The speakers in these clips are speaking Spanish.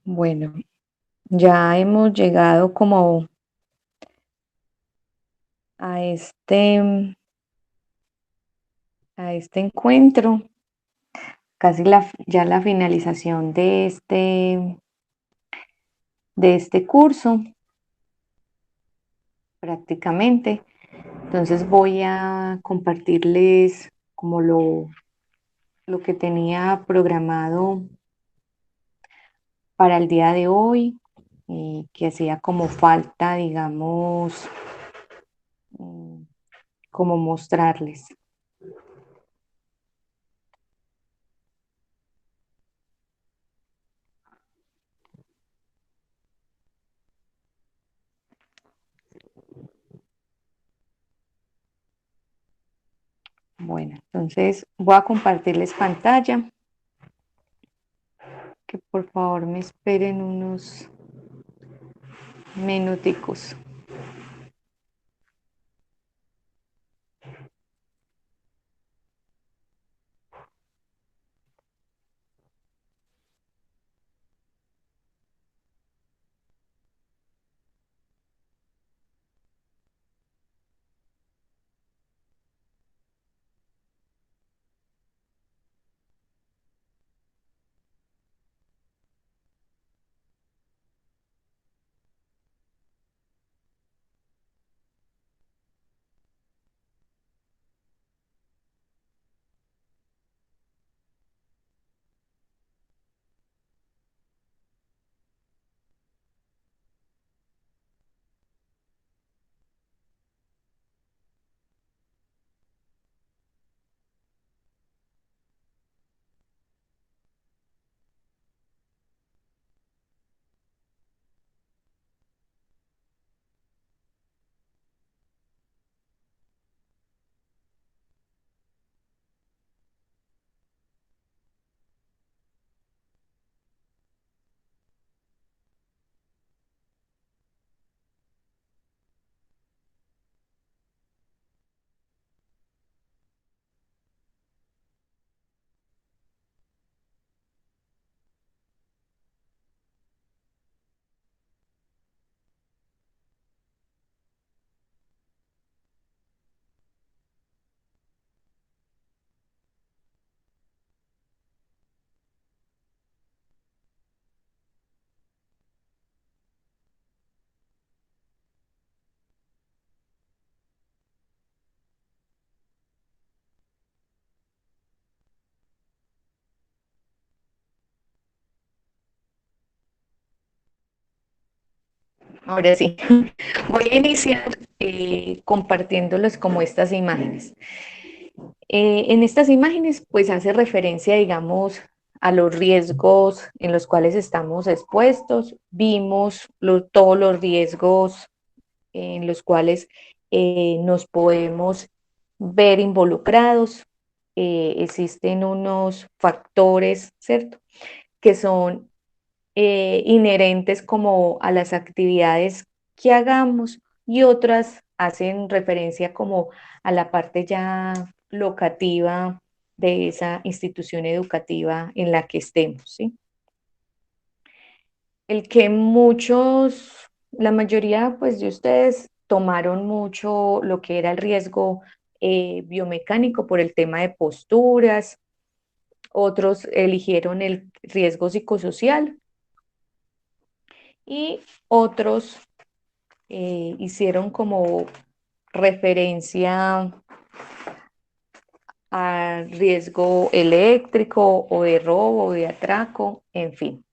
Bueno, ya hemos llegado como a este encuentro, casi ya la finalización de este curso, prácticamente. Entonces voy a compartirles como lo que tenía programado para el día de hoy, que hacía como falta, digamos, mm, como mostrarles. Bueno, entonces voy a compartirles pantalla. Que por favor me esperen unos minuticos. Ahora sí, voy a iniciar compartiéndoles como estas imágenes. En estas imágenes pues hace referencia, digamos, a los riesgos en los cuales estamos expuestos. Vimos todos los riesgos en los cuales nos podemos ver involucrados. Existen unos factores, ¿cierto?, que son inherentes como a las actividades que hagamos y otras hacen referencia como a la parte ya locativa de esa institución educativa en la que estemos, ¿sí? El que la mayoría pues de ustedes tomaron mucho lo que era el riesgo biomecánico por el tema de posturas, otros eligieron el riesgo psicosocial y otros hicieron como referencia al riesgo eléctrico o de robo o de atraco, en fin.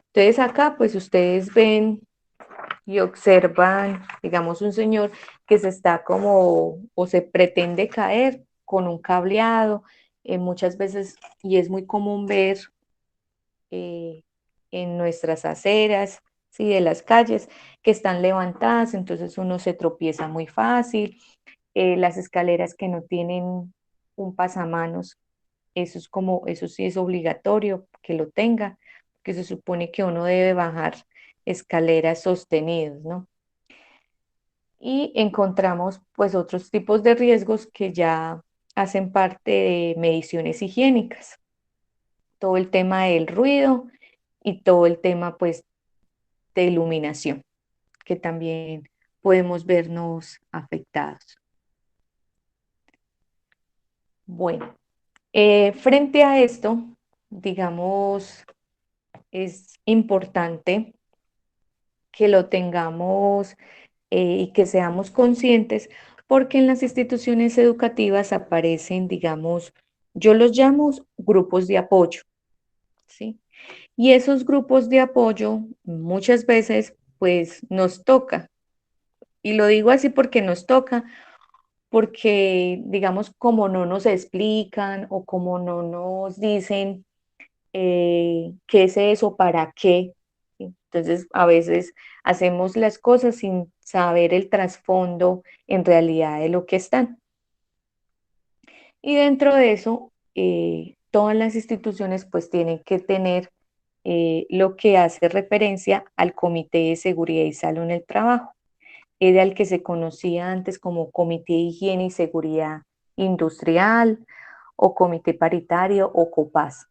Entonces acá pues ustedes ven y observan, digamos, un señor que se está como o se pretende caer con un cableado, muchas veces, y es muy común ver eh, en nuestras aceras, ¿sí?, de las calles, que están levantadas, entonces uno se tropieza muy fácil. Las escaleras que no tienen un pasamanos, eso sí es obligatorio que lo tenga, que se supone que uno debe bajar escaleras sostenidos, ¿no? Y encontramos pues otros tipos de riesgos que ya hacen parte de mediciones higiénicas. Todo el tema del ruido, y todo el tema pues de iluminación, que también podemos vernos afectados. Bueno, frente a esto, digamos, es importante que lo tengamos y que seamos conscientes, porque en las instituciones educativas aparecen, digamos, yo los llamo grupos de apoyo, ¿sí? Y esos grupos de apoyo muchas veces pues nos toca, y lo digo así porque nos toca, porque digamos como no nos explican o como no nos dicen qué es eso, para qué. ¿Sí? Entonces, a veces hacemos las cosas sin saber el trasfondo en realidad de lo que están. Y dentro de eso, todas las instituciones pues tienen que tener lo que hace referencia al Comité de Seguridad y Salud en el Trabajo. Era el que se conocía antes como Comité de Higiene y Seguridad Industrial o Comité Paritario o COPAS.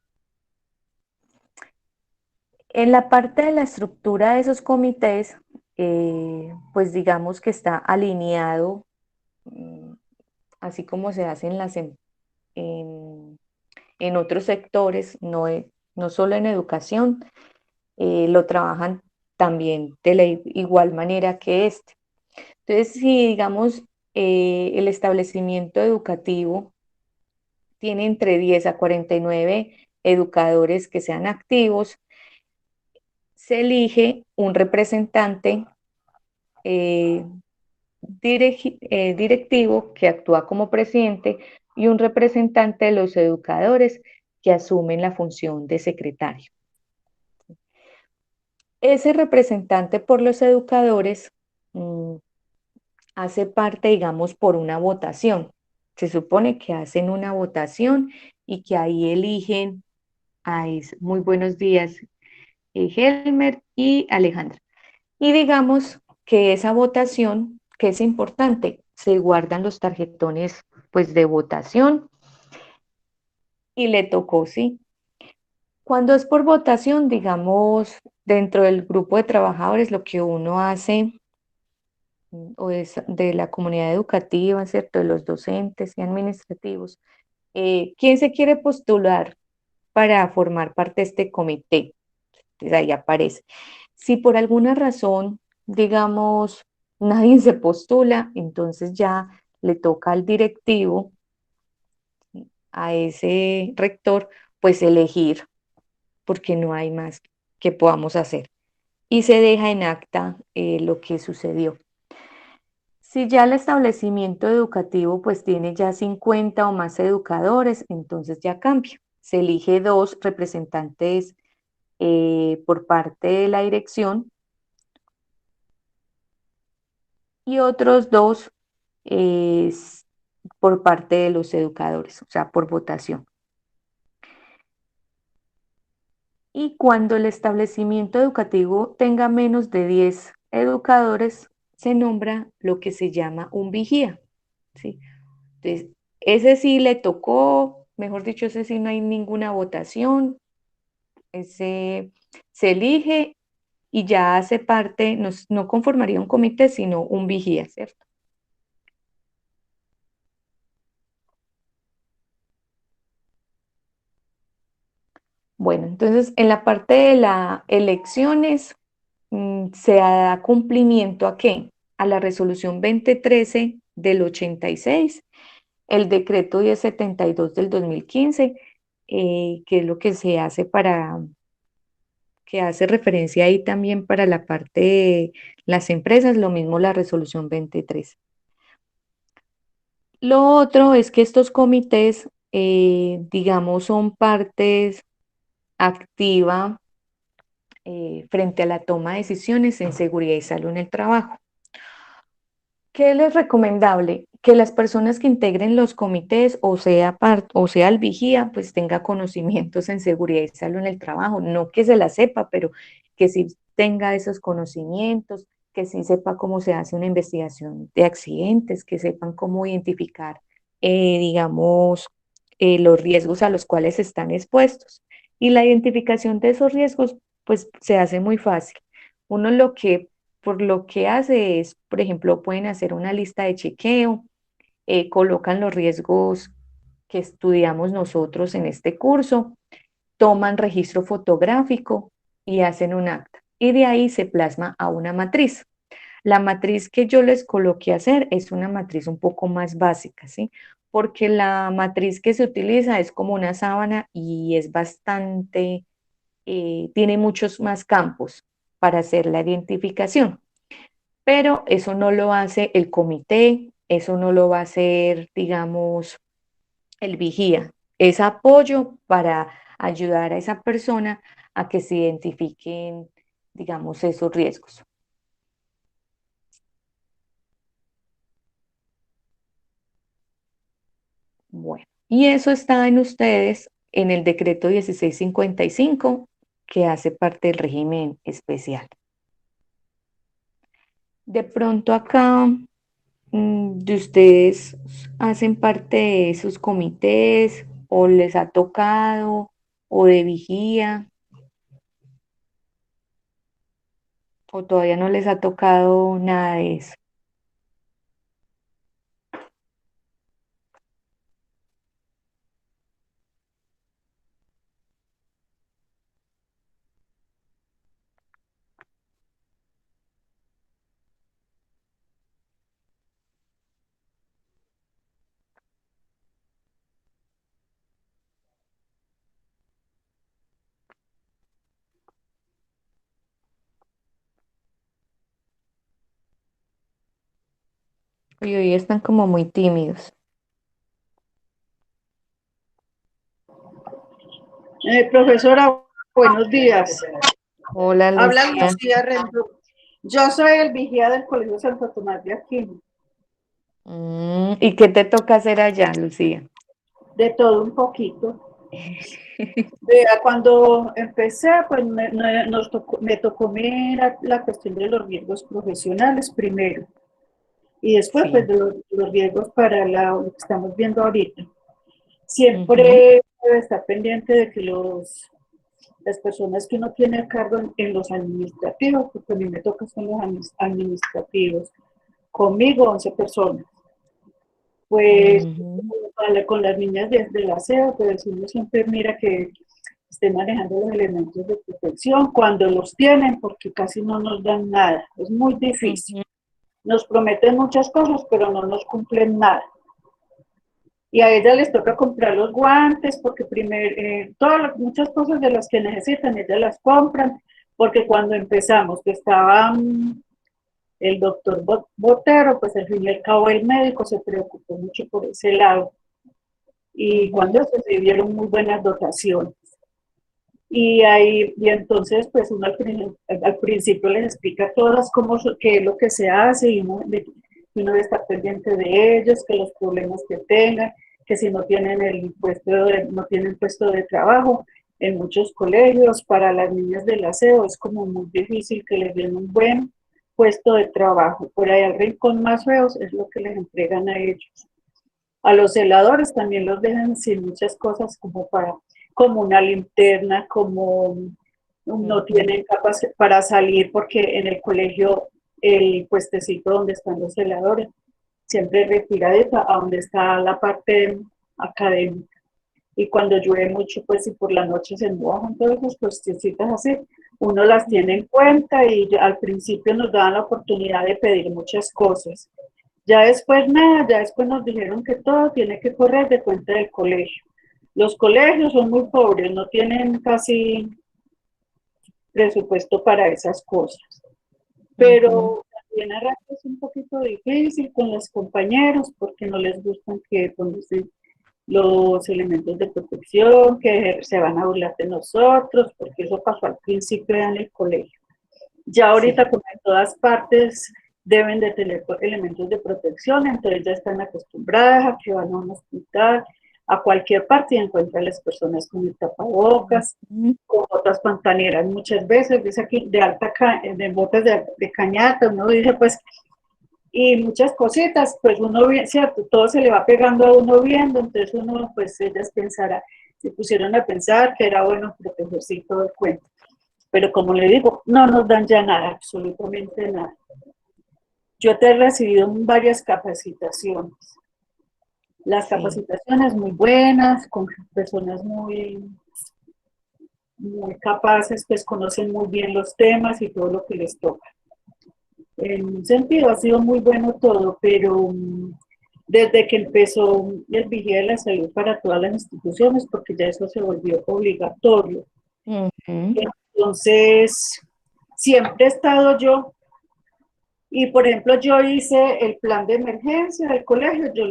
En la parte de la estructura de esos comités, pues digamos que está alineado, mm, así como se hace en, en otros sectores, no solo en educación, lo trabajan también de la igual manera que este. Entonces, si digamos el establecimiento educativo tiene entre 10 a 49 educadores que sean activos, se elige un representante eh, directivo que actúa como presidente y un representante de los educadores que asumen la función de secretario. Ese representante por los educadores hace parte, digamos, por una votación. Se supone que hacen una votación y que ahí eligen muy buenos días, Helmer y Alejandra. Y digamos que esa votación, que es importante, se guardan los tarjetones pues de votación y le tocó, sí. Cuando es por votación, digamos, dentro del grupo de trabajadores, lo que uno hace o es de la comunidad educativa, ¿cierto? De los docentes y administrativos, ¿quién se quiere postular para formar parte de este comité? Entonces ahí aparece. Si por alguna razón, digamos, nadie se postula, entonces ya le toca al directivo, a ese rector, pues elegir, porque no hay más que podamos hacer. Y se deja en acta lo que sucedió. Si ya el establecimiento educativo pues tiene ya 50 o más educadores, entonces ya cambia. Se elige dos representantes por parte de la dirección y otros dos eh, por parte de los educadores, o sea, por votación. Y cuando el establecimiento educativo tenga menos de 10 educadores, se nombra lo que se llama un vigía, ¿sí? Entonces, ese sí le tocó, mejor dicho, ese sí no hay ninguna votación, ese se elige y ya hace parte, no conformaría un comité, sino un vigía, ¿cierto? Bueno, entonces en la parte de las elecciones se da cumplimiento ¿a qué? A la resolución 2013 del 86, el decreto 1072 del 2015, que es lo que se hace que hace referencia ahí también para la parte de las empresas, lo mismo la resolución 23. Lo otro es que estos comités, digamos, son partes activa frente a la toma de decisiones en seguridad y salud en el trabajo. ¿Qué es recomendable? Que las personas que integren los comités o sea el vigía, pues tenga conocimientos en seguridad y salud en el trabajo, no que se la sepa, pero que sí tenga esos conocimientos, que sí sepa cómo se hace una investigación de accidentes, que sepan cómo identificar, digamos, los riesgos a los cuales están expuestos. Y la identificación de esos riesgos pues se hace muy fácil. Uno lo que, por lo que hace es, por ejemplo, pueden hacer una lista de chequeo, colocan los riesgos que estudiamos nosotros en este curso, toman registro fotográfico y hacen un acta. Y de ahí se plasma a una matriz. La matriz que yo les coloqué a hacer es una matriz un poco más básica, ¿sí? Porque la matriz que se utiliza es como una sábana y es bastante, tiene muchos más campos para hacer la identificación. Pero eso no lo hace el comité, eso no lo va a hacer, digamos, el vigía. Es apoyo para ayudar a esa persona a que se identifiquen, digamos, esos riesgos. Bueno, y eso está en ustedes en el decreto 1655 que hace parte del régimen especial. De pronto acá, de ustedes hacen parte de esos comités o les ha tocado o de vigía o todavía no les ha tocado nada de eso. Y hoy están como muy tímidos. Profesora, buenos días. Hola, Habla Lucía. Lucía Rendón. Yo soy el vigía del Colegio Santo Tomás de Aquino. ¿Y qué te toca hacer allá, Lucía? De todo un poquito. Vea, cuando empecé, pues me tocó mirar la cuestión de los riesgos profesionales primero. Y después, pues, Sí. de los riesgos para lo que estamos viendo ahorita. Ujú, Siempre debe estar pendiente de que las personas que uno tiene a cargo en los administrativos, porque a mí me toca son los administrativos, conmigo 11 personas. Pues ujú, con las niñas de la SEO, pues uno siempre mira que estén manejando los elementos de protección cuando los tienen, porque casi no nos dan nada. Es muy difícil. ujú, Nos prometen muchas cosas, pero no nos cumplen nada. Y a ellas les toca comprar los guantes, porque primero, muchas cosas de las que necesitan, ellas las compran, porque cuando empezamos, que estaba el doctor Botero, pues al fin y al cabo el médico se preocupó mucho por ese lado. Y ujú, cuando se dieron muy buenas dotaciones. Y entonces, pues uno al principio les explica todas qué es lo que se hace y uno debe estar pendiente de ellos, que los problemas que tengan, que si no tienen no tienen puesto de trabajo. En muchos colegios, para las niñas del aseo, es como muy difícil que les den un buen puesto de trabajo. Por ahí al rincón más feos es lo que les entregan a ellos. A los celadores también los dejan sin muchas cosas como una linterna, como no ujú. tienen capacidad para salir porque en el colegio el puestecito donde están los celadores siempre retiradita a donde está la parte académica. Y cuando llueve mucho, pues si por la noche se mojan todas esas cuestioncitas así, uno las tiene en cuenta y al principio nos daban la oportunidad de pedir muchas cosas. Ya después nada, ya después nos dijeron que todo tiene que correr de cuenta del colegio. Los colegios son muy pobres, no tienen casi presupuesto para esas cosas. Ujú, Pero también a ratos es un poquito difícil con los compañeros porque no les gustan que ponerse los elementos de protección, que se van a burlar de nosotros, porque eso pasó al principio en el colegio. Ya ahorita, sí. como en todas partes, deben de tener elementos de protección, entonces ya están acostumbradas a que van a un hospital, a cualquier parte y encuentran las personas con el tapabocas, Ujú, con botas pantaneras muchas veces, dice aquí, de botas de cañata, uno dice pues, y muchas cositas, pues uno, cierto, todo se le va pegando a uno viendo, entonces uno, pues ellas pensará, se pusieron a pensar que era bueno protegerse y todo el cuento. pero como le digo, no nos dan ya nada, absolutamente nada. Yo te he recibido varias capacitaciones. Las Sí. capacitaciones muy buenas, con personas muy capaces, pues conocen muy bien los temas y todo lo que les toca. En un sentido ha sido muy bueno todo, pero desde que empezó el vigía de la salud para todas las instituciones, porque ya eso se volvió obligatorio. Ujú. Entonces, siempre he estado yo, y por ejemplo, yo hice el plan de emergencia del colegio, yo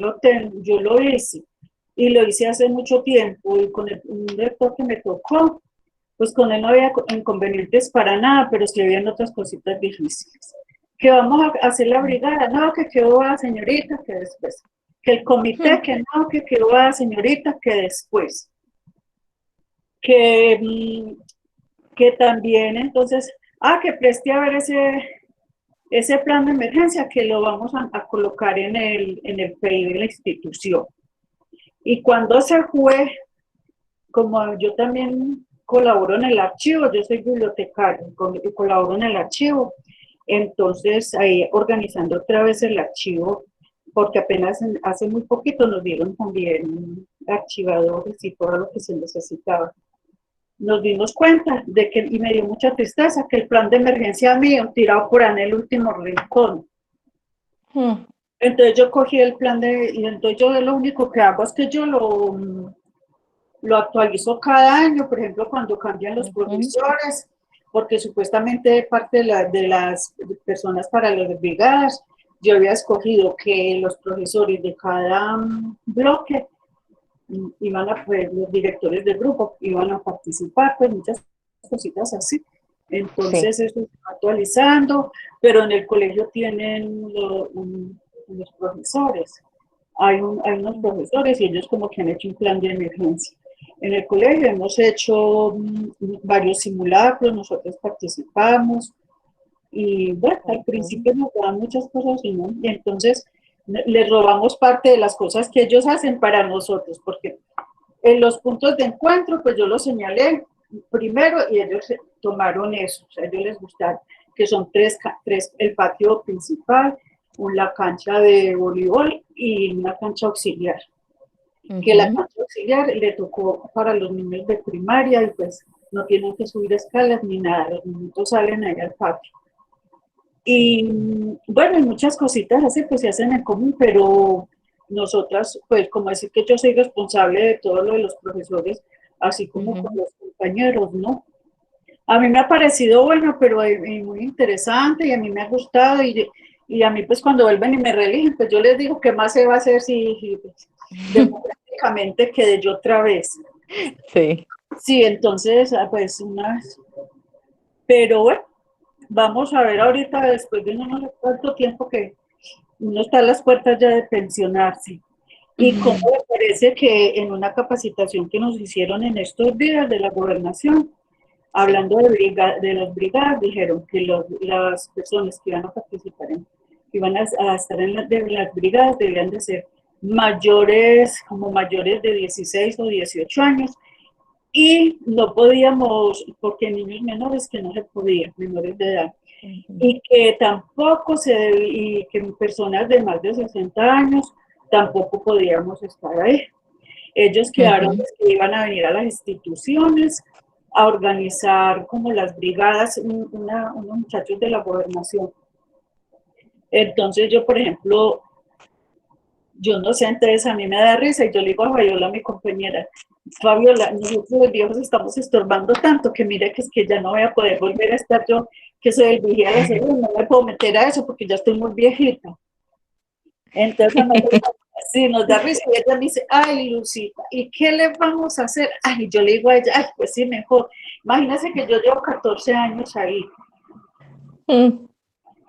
lo hice, y lo hice hace mucho tiempo, y con un director que me tocó, pues con él no había inconvenientes para nada, pero sí habían otras cositas difíciles. Que vamos a hacer la brigada, no, que quedó va señorita, que después. Que el comité, que no, que quedó va señorita, que después. Que, que también entonces, que preste a ver ese plan de emergencia que lo vamos a colocar en el PI de la institución. Y cuando se fue, como yo también colaboro en el archivo, yo soy bibliotecario y colaboro en el archivo, entonces ahí organizando otra vez el archivo, porque apenas hace muy poquito nos dieron también archivadores y todo lo que se necesitaba. Nos dimos cuenta de que, y me dio mucha tristeza, que el plan de emergencia mío tirado por ahí en el último rincón. Mm. Entonces yo cogí el plan y entonces yo lo único que hago es que yo lo actualizo cada año, por ejemplo, cuando cambian los Ujú. profesores, porque supuestamente parte de las personas para las brigadas, yo había escogido que los profesores de cada bloque iban a, pues, los directores del grupo iban a participar, pues muchas cositas así. Sí. Entonces eso se va actualizando, pero en el colegio tienen los profesores. Hay unos profesores y ellos como que han hecho un plan de emergencia. En el colegio hemos hecho varios simulacros, nosotros participamos y bueno, al Ujú. principio nos daban muchas cosas y entonces les robamos parte de las cosas que ellos hacen para nosotros, porque en los puntos de encuentro, pues yo los señalé primero y ellos tomaron eso, o sea, a ellos les gustaron, que son tres el patio principal, la cancha de voleibol y una cancha auxiliar. Que la Ujú. cancha auxiliar le tocó para los niños de primaria y pues no tienen que subir escalas ni nada, los niños salen ahí al patio. Y bueno, y muchas cositas así pues se hacen en común, pero nosotras, pues como decir que yo soy responsable de todo lo de los profesores, así como con Ujú. los compañeros, ¿no? A mí me ha parecido bueno, pero muy interesante y a mí me ha gustado y a mí pues cuando vuelven y me reeligen, pues yo les digo que más se va a hacer si pues, democráticamente quede yo otra vez. Sí. Sí, entonces, pues pero bueno, vamos a ver ahorita después de no sé cuánto tiempo que uno está a las puertas ya de pensionarse. Y cómo Ujú. me parece que en una capacitación que nos hicieron en estos días de la gobernación, Sí. hablando de las brigadas, dijeron que las personas que iban a participar, que iban a estar de las brigadas debían de ser mayores, como mayores de 16 o 18 años, y no podíamos, porque niños menores que no se podía, menores de edad, Ujú. y que tampoco y que personas de más de 60 años tampoco podíamos estar ahí. Ellos quedaron Ujú. que iban a venir a las instituciones a organizar como las brigadas, unos muchachos de la gobernación. Entonces yo, por ejemplo, yo no sé, entonces a mí me da risa y yo le digo a Fabiola, mi compañera, Fabiola, nosotros los viejos estamos estorbando tanto que mire que es que ya no voy a poder volver a estar yo, que soy el vigía de la salud, no me puedo meter a eso porque ya estoy muy viejita. Entonces a nosotros sí nos da risa y ella me dice, ay Lucita, ¿y qué le vamos a hacer? Ay, yo le digo a ella, ay, pues sí, mejor. Imagínese que yo llevo 14 años ahí. Mm.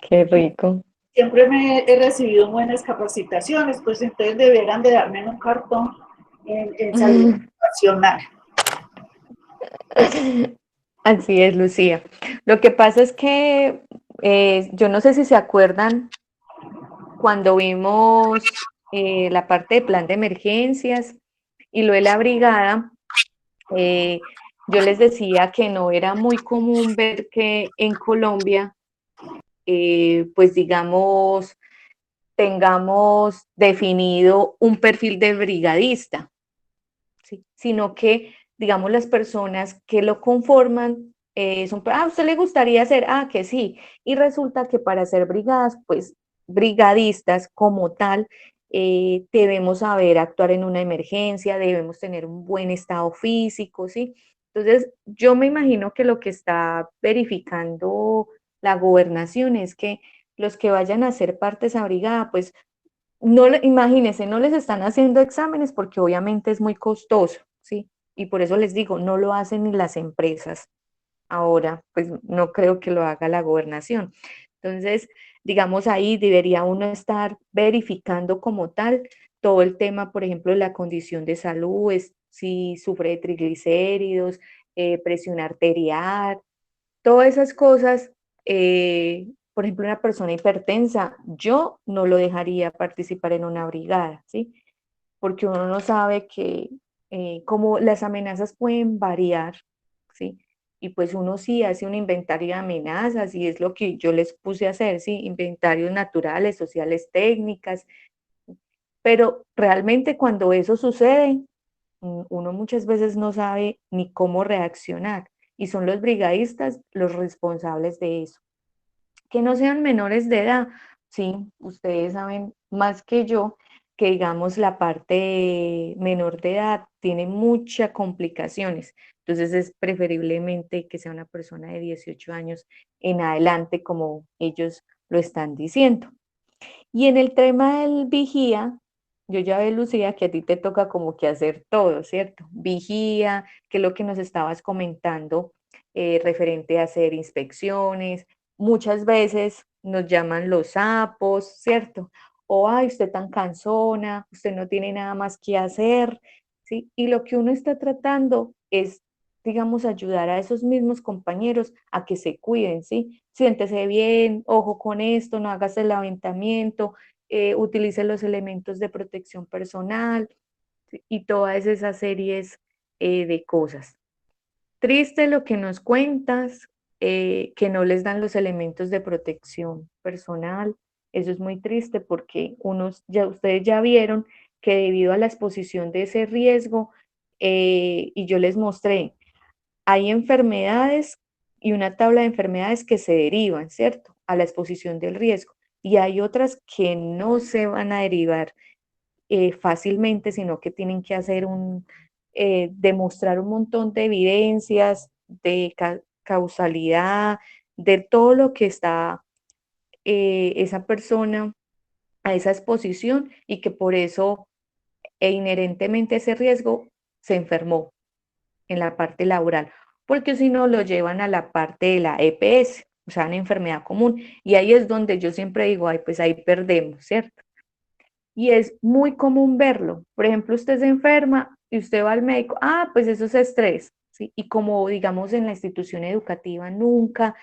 Qué rico. Siempre me he recibido buenas capacitaciones, pues entonces deberán de darme un cartón en salud Mm. ocupacional. Así es, Lucía. Lo que pasa es que yo no sé si se acuerdan cuando vimos la parte de plan de emergencias y lo de la brigada. eh, yo les decía que no era muy común ver que en Colombia, pues digamos, tengamos definido un perfil de brigadista, ¿sí? Sino que, digamos, las personas que lo conforman son, ¿a usted le gustaría hacer? Ah, que sí. Y resulta que para ser brigadas, pues brigadistas como tal, debemos saber actuar en una emergencia, debemos tener un buen estado físico, ¿sí? Entonces, yo me imagino que lo que está verificando la gobernación es que los que vayan a ser parte de esa brigada, pues no, imagínense, no les están haciendo exámenes porque obviamente es muy costoso, ¿sí? Y por eso les digo, no lo hacen ni las empresas. Ahora, pues no creo que lo haga la gobernación. Entonces, digamos, ahí debería uno estar verificando como tal todo el tema, por ejemplo, de la condición de salud, es, si sufre de triglicéridos, presión arterial, todas esas cosas, por ejemplo, una persona hipertensa, yo no lo dejaría participar en una brigada, ¿sí? Porque uno no sabe que como las amenazas pueden variar, ¿sí? Y pues uno sí hace un inventario de amenazas y es lo que yo les puse a hacer, ¿sí? Inventarios naturales, sociales, técnicas, pero realmente cuando eso sucede, uno muchas veces no sabe ni cómo reaccionar y son los brigadistas los responsables de eso. Que no sean menores de edad, sí, ustedes saben más que yo que digamos la parte menor de edad tiene muchas complicaciones, entonces es preferiblemente que sea una persona de 18 años en adelante como ellos lo están diciendo. Y en el tema del vigía, yo ya veo, Lucía, que a ti te toca como que hacer todo, ¿cierto? Vigía, que es lo que nos estabas comentando, referente a hacer inspecciones. Muchas veces nos llaman los sapos, ¿cierto? O, ay, usted tan cansona, usted no tiene nada más que hacer, ¿sí? Y lo que uno está tratando es, digamos, ayudar a esos mismos compañeros a que se cuiden, ¿sí? Siéntese bien, ojo con esto, no hagas el aventamiento, utilice los elementos de protección personal, ¿sí? Y todas esas series de cosas. Triste lo que nos cuentas, que no les dan los elementos de protección personal. Eso es muy triste porque ustedes ya vieron que debido a la exposición de ese riesgo, y yo les mostré, hay enfermedades y una tabla de enfermedades que se derivan, ¿cierto? A la exposición del riesgo. Y hay otras que no se van a derivar fácilmente, sino que tienen que hacer demostrar un montón de evidencias, de causalidad, de todo lo que está esa persona a esa exposición y que por eso inherentemente ese riesgo se enfermó en la parte laboral, porque si no lo llevan a la parte de la EPS, o sea, una enfermedad común, y ahí es donde yo siempre digo, ay, pues ahí perdemos, ¿cierto? Y es muy común verlo. Por ejemplo, usted se enferma y usted va al médico, ah, pues eso es estrés, ¿sí? Y como digamos en la institución educativa nunca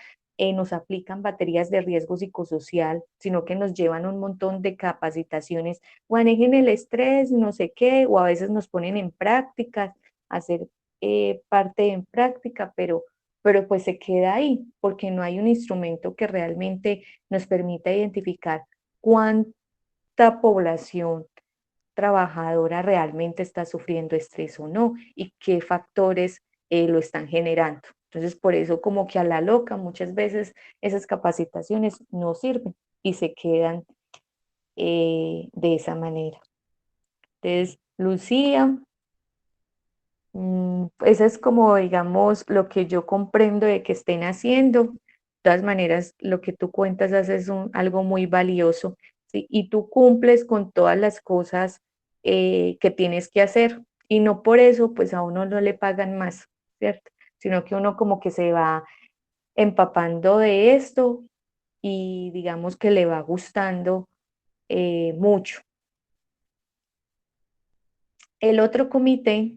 nos aplican baterías de riesgo psicosocial, sino que nos llevan un montón de capacitaciones, manejen el estrés, no sé qué, o a veces nos ponen en prácticas, hacer parte en práctica, pero pues se queda ahí, porque no hay un instrumento que realmente nos permita identificar cuánto población trabajadora realmente está sufriendo estrés o no y qué factores lo están generando. Entonces, por eso como que a la loca muchas veces esas capacitaciones no sirven y se quedan de esa manera. Entonces, Lucía, esa es como, digamos, lo que yo comprendo de que estén haciendo. De todas maneras, lo que tú cuentas haces algo muy valioso, ¿sí? Y tú cumples con todas las cosas que tienes que hacer. Y no por eso, pues a uno no le pagan más, ¿cierto? Sino que uno como que se va empapando de esto y digamos que le va gustando mucho. El otro comité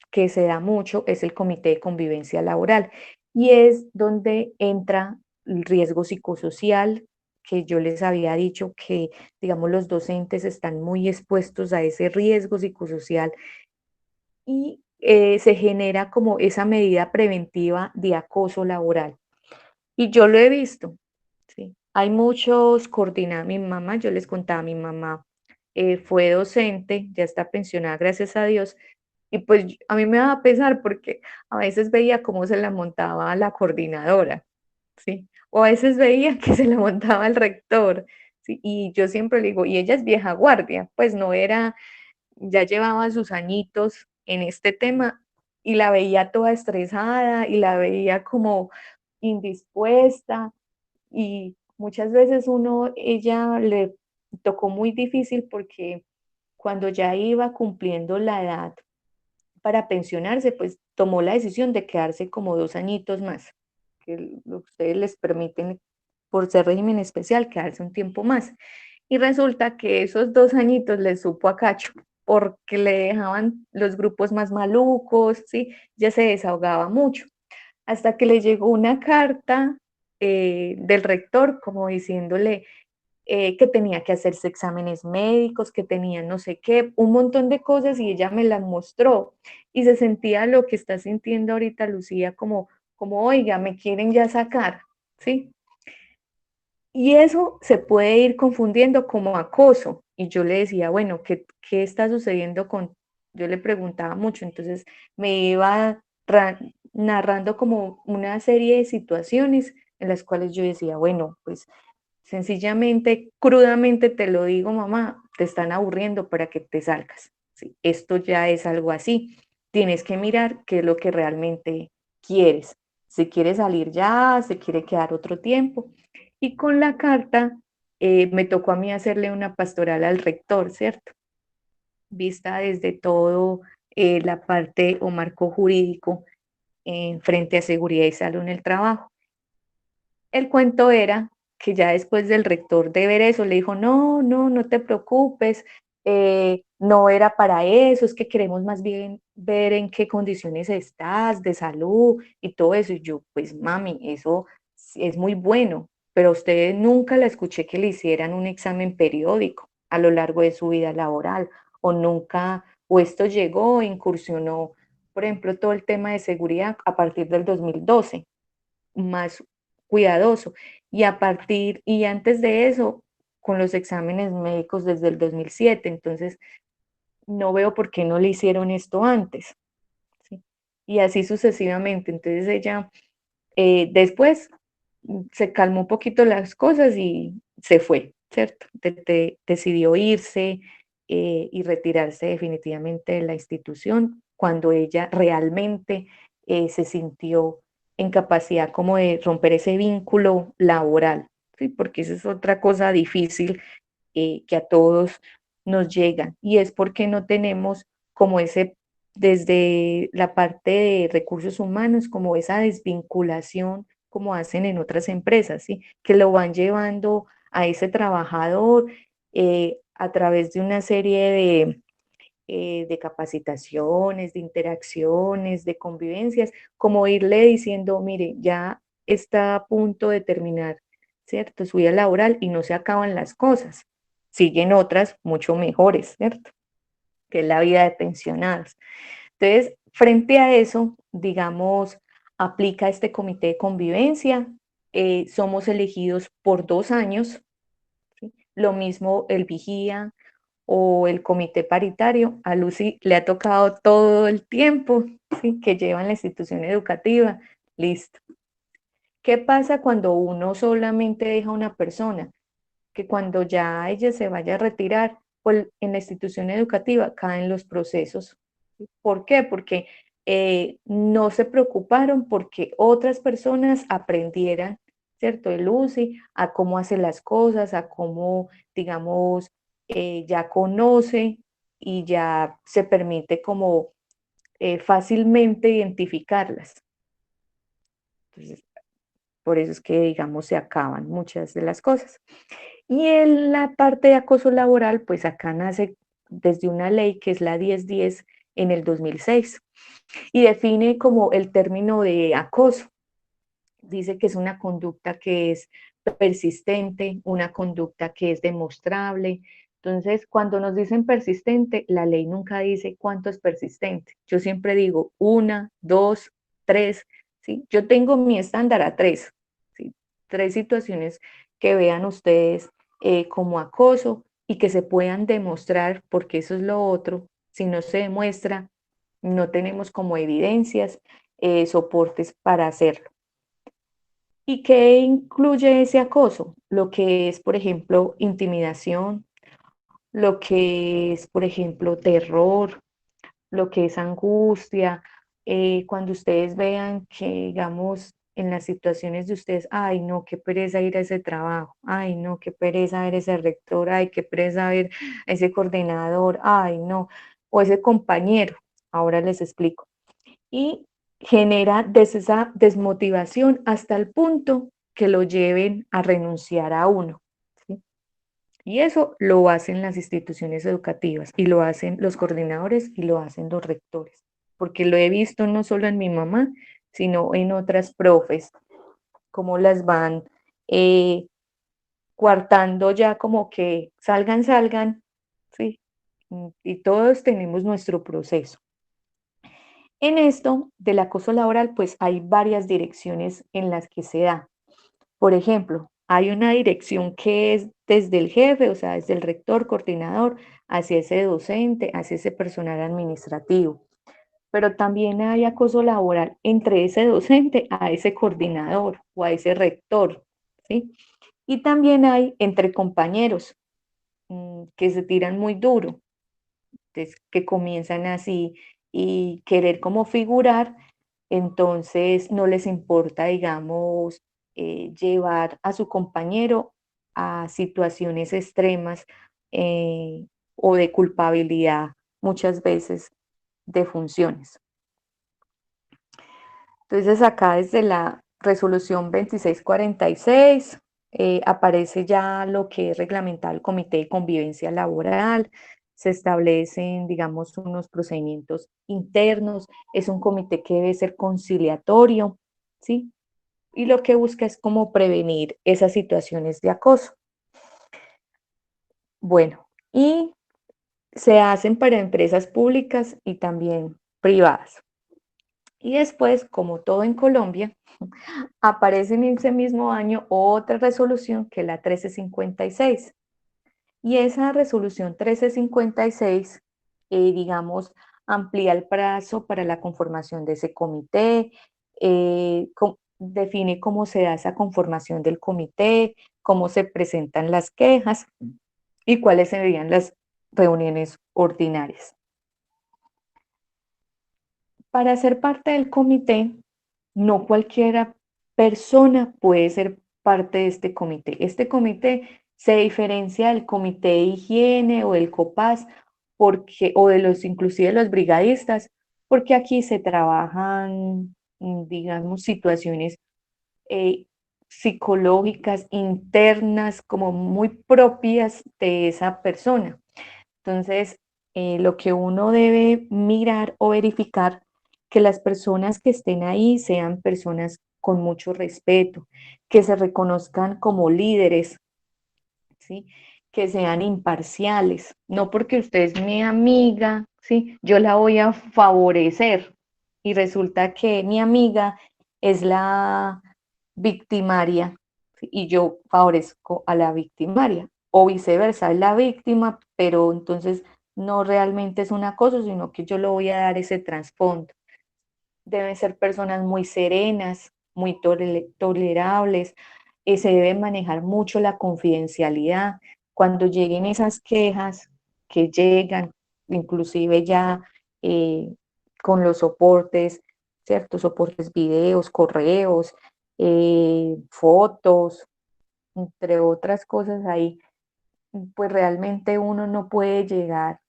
que se da mucho es el comité de convivencia laboral y es donde entra el riesgo psicosocial, que yo les había dicho que, digamos, los docentes están muy expuestos a ese riesgo psicosocial y se genera como esa medida preventiva de acoso laboral. Y yo lo he visto, ¿sí? Hay muchos coordinados, mi mamá, yo les contaba, mi mamá fue docente, ya está pensionada, gracias a Dios, y pues a mí me daba pesar porque a veces veía cómo se la montaba la coordinadora, ¿sí? O a veces veía que se la montaba el rector, ¿sí? Y yo siempre le digo, y ella es vieja guardia, pues no era, ya llevaba sus añitos en este tema y la veía toda estresada y la veía como indispuesta y muchas veces ella le tocó muy difícil porque cuando ya iba cumpliendo la edad para pensionarse, pues tomó la decisión de quedarse como 2 añitos más, que ustedes les permiten por ser régimen especial quedarse un tiempo más. Y resulta que esos 2 añitos le supo a cacho, porque le dejaban los grupos más malucos, ¿sí? Ya se desahogaba mucho. Hasta que le llegó una carta del rector como diciéndole que tenía que hacerse exámenes médicos, que tenía no sé qué, un montón de cosas y ella me las mostró y se sentía lo que está sintiendo ahorita Lucía como oiga, me quieren ya sacar, ¿sí? Y eso se puede ir confundiendo como acoso. Y yo le decía, bueno, ¿qué está sucediendo con...? Yo le preguntaba mucho, entonces me iba narrando como una serie de situaciones en las cuales yo decía, bueno, pues sencillamente, crudamente te lo digo, mamá, te están aburriendo para que te salgas. ¿Sí? Esto ya es algo así. Tienes que mirar qué es lo que realmente quieres. Si quieres salir ya, si quiere quedar otro tiempo. Y con la carta me tocó a mí hacerle una pastoral al rector, ¿cierto? Vista desde todo la parte o marco jurídico frente a seguridad y salud en el trabajo. El cuento era que ya después del rector de ver eso, le dijo, no, no, no te preocupes, no era para eso, es que queremos más bien ver en qué condiciones estás de salud y todo eso. Y yo, pues mami, eso es muy bueno, pero a usted nunca la escuché que le hicieran un examen periódico a lo largo de su vida laboral, o nunca, o esto llegó, incursionó, por ejemplo, todo el tema de seguridad a partir del 2012 más cuidadoso. Y antes de eso, con los exámenes médicos desde el 2007. Entonces, no veo por qué no le hicieron esto antes. ¿Sí? Y así sucesivamente. Entonces ella después se calmó un poquito las cosas y se fue, ¿cierto? Decidió irse y retirarse definitivamente de la institución cuando ella realmente se sintió en capacidad como de romper ese vínculo laboral, ¿sí? Porque esa es otra cosa difícil que a todos nos llega y es porque no tenemos como ese, desde la parte de recursos humanos, como esa desvinculación como hacen en otras empresas, ¿sí? Que lo van llevando a ese trabajador a través de una serie de capacitaciones, de interacciones, de convivencias, como irle diciendo, mire, ya está a punto de terminar, ¿cierto? Su vida laboral y no se acaban las cosas, siguen otras mucho mejores, ¿cierto? Que es la vida de pensionados. Entonces, frente a eso, digamos, aplica este comité de convivencia, somos elegidos por 2 años, ¿sí? Lo mismo el vigía o el comité paritario, a Lucy le ha tocado todo el tiempo, ¿sí? Que lleva en la institución educativa, listo. ¿Qué pasa cuando uno solamente deja a una persona? Que cuando ya ella se vaya a retirar, pues en la institución educativa caen los procesos. ¿Por qué? Porque no se preocuparon porque otras personas aprendieran, ¿cierto? De Lucy, a cómo hace las cosas, a cómo, digamos, ya conoce y ya se permite como fácilmente identificarlas. Entonces, por eso es que, digamos, se acaban muchas de las cosas. Y en la parte de acoso laboral, pues acá nace desde una ley que es la 1010 en el 2006 y define como el término de acoso. Dice que es una conducta que es persistente, una conducta que es demostrable, Entonces, cuando nos dicen persistente, la ley nunca dice cuánto es persistente. Yo siempre digo una, dos, tres, ¿sí? Yo tengo mi estándar a tres, ¿sí? Tres situaciones que vean ustedes como acoso y que se puedan demostrar, porque eso es lo otro. Si no se demuestra, no tenemos como evidencias, soportes para hacerlo. ¿Y qué incluye ese acoso? Lo que es, por ejemplo, intimidación, lo que es, por ejemplo, terror, lo que es angustia, cuando ustedes vean que, digamos, en las situaciones de ustedes, ay, no, qué pereza ir a ese trabajo, ay, no, qué pereza ver ese rector, ay, qué pereza ver a ese coordinador, ay, no, o ese compañero, ahora les explico. Y genera esa desmotivación hasta el punto que lo lleven a renunciar a uno. ¿Sí? Y eso lo hacen las instituciones educativas y lo hacen los coordinadores y lo hacen los rectores, porque lo he visto no solo en mi mamá, sino en otras profes, cómo las van eh, coartando ya como que salgan, salgan, ¿sí? Y todos tenemos nuestro proceso. En esto del acoso laboral, pues hay varias direcciones en las que se da. Por ejemplo, hay una dirección que es desde el jefe, o sea, desde el rector, coordinador, hacia ese docente, hacia ese personal administrativo. Pero también hay acoso laboral entre ese docente a ese coordinador o a ese rector, ¿sí? Y también hay entre compañeros que se tiran muy duro, que comienzan así y querer como figurar, entonces no les importa, digamos, llevar a su compañero a situaciones extremas o de culpabilidad muchas veces de funciones. Entonces acá desde la resolución 2646 aparece ya lo que es reglamentado el Comité de Convivencia Laboral, se establecen, digamos, unos procedimientos internos, es un comité que debe ser conciliatorio, ¿sí? Y lo que busca es como prevenir esas situaciones de acoso. Bueno, y se hacen para empresas públicas y también privadas. Y después, como todo en Colombia, aparece en ese mismo año otra resolución que es la 1356. Y esa resolución 1356, digamos, amplía el plazo para la conformación de ese comité, define cómo se da esa conformación del comité, cómo se presentan las quejas y cuáles serían las reuniones ordinarias. Para ser parte del comité, no cualquiera persona puede ser parte de este comité. Este comité se diferencia del comité de higiene o del COPAS porque, o de los inclusive los brigadistas, porque aquí se trabajan, digamos, situaciones eh, psicológicas internas como muy propias de esa persona. Entonces, lo que uno debe mirar o verificar que las personas que estén ahí sean personas con mucho respeto, que se reconozcan como líderes, ¿sí? Que sean imparciales, no porque usted es mi amiga, ¿sí? Yo la voy a favorecer y resulta que mi amiga es la victimaria, ¿sí? Y yo favorezco a la victimaria o viceversa, es la víctima, pero entonces no realmente es un acoso, sino que yo le voy a dar ese trasfondo. Deben ser personas muy serenas, muy tolerables, se debe manejar mucho la confidencialidad. Cuando lleguen esas quejas que llegan, inclusive ya eh, con los soportes, ¿cierto? Soportes videos, correos, fotos, entre otras cosas ahí, pues realmente uno no puede llegar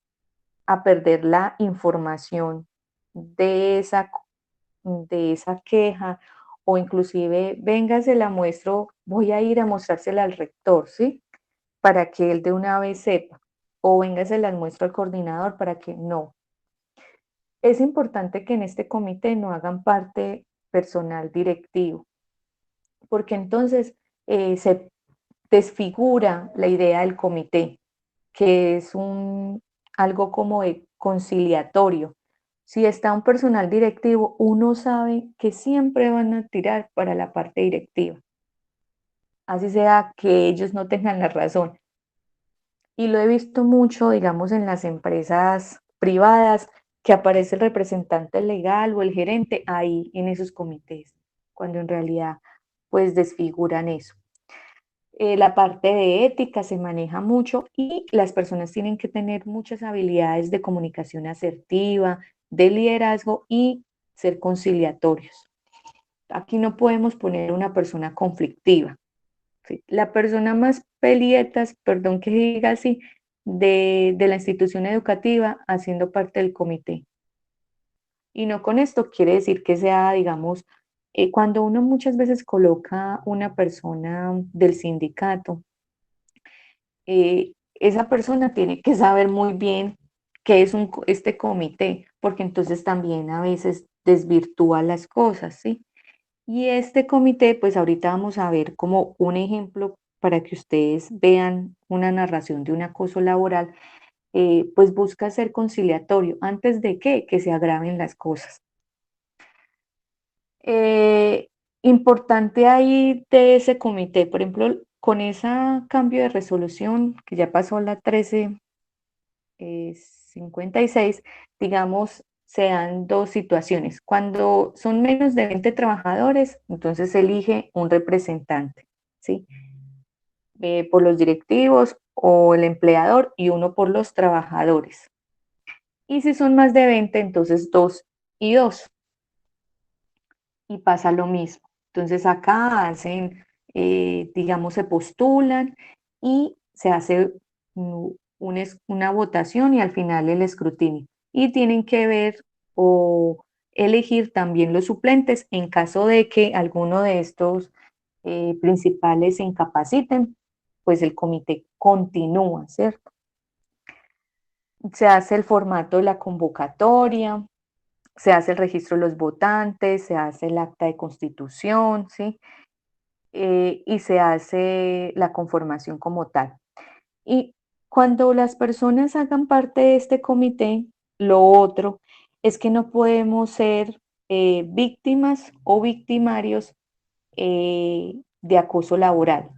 a perder la información de esa queja o inclusive, venga, se la muestro, voy a ir a mostrársela al rector, ¿sí? Para que él de una vez sepa. O venga, se las muestro al coordinador para que no. Es importante que en este comité no hagan parte personal directivo, porque entonces se desfigura la idea del comité. que es algo como de conciliatorio. Si está un personal directivo, uno sabe que siempre van a tirar para la parte directiva, así sea que ellos no tengan la razón. Y lo he visto mucho, digamos, en las empresas privadas, que aparece el representante legal o el gerente ahí en esos comités, cuando en realidad pues desfiguran eso. La parte de ética se maneja mucho y las personas tienen que tener muchas habilidades de comunicación asertiva, de liderazgo y ser conciliatorios. Aquí no podemos poner una persona conflictiva. ¿Sí? La persona más pelietas, perdón que diga así, de la institución educativa haciendo parte del comité. Y no con esto quiere decir que sea, digamos, cuando uno muchas veces coloca una persona del sindicato, esa persona tiene que saber muy bien qué es este comité, porque entonces también a veces desvirtúa las cosas, ¿sí? Y este comité, pues ahorita vamos a ver como un ejemplo para que ustedes vean una narración de un acoso laboral, pues busca ser conciliatorio antes de que se agraven las cosas. Eh, Importante ahí de ese comité, por ejemplo, con ese cambio de resolución que ya pasó la 1356, digamos, se dan dos situaciones. Cuando son menos de 20 trabajadores, entonces se elige un representante, ¿sí? Por los directivos o el empleador y uno por los trabajadores. Y si son más de 20, entonces dos y dos. Y pasa lo mismo. Entonces acá hacen, digamos, se postulan y se hace una votación y al final el escrutinio. Y tienen que ver o elegir también los suplentes en caso de que alguno de estos principales se incapaciten, pues el comité continúa, ¿cierto? Se hace el formato de la convocatoria, se hace el registro de los votantes, se hace el acta de constitución, ¿sí? Y se hace la conformación como tal. Y cuando las personas hagan parte de este comité, lo otro es que no podemos ser víctimas o victimarios de acoso laboral.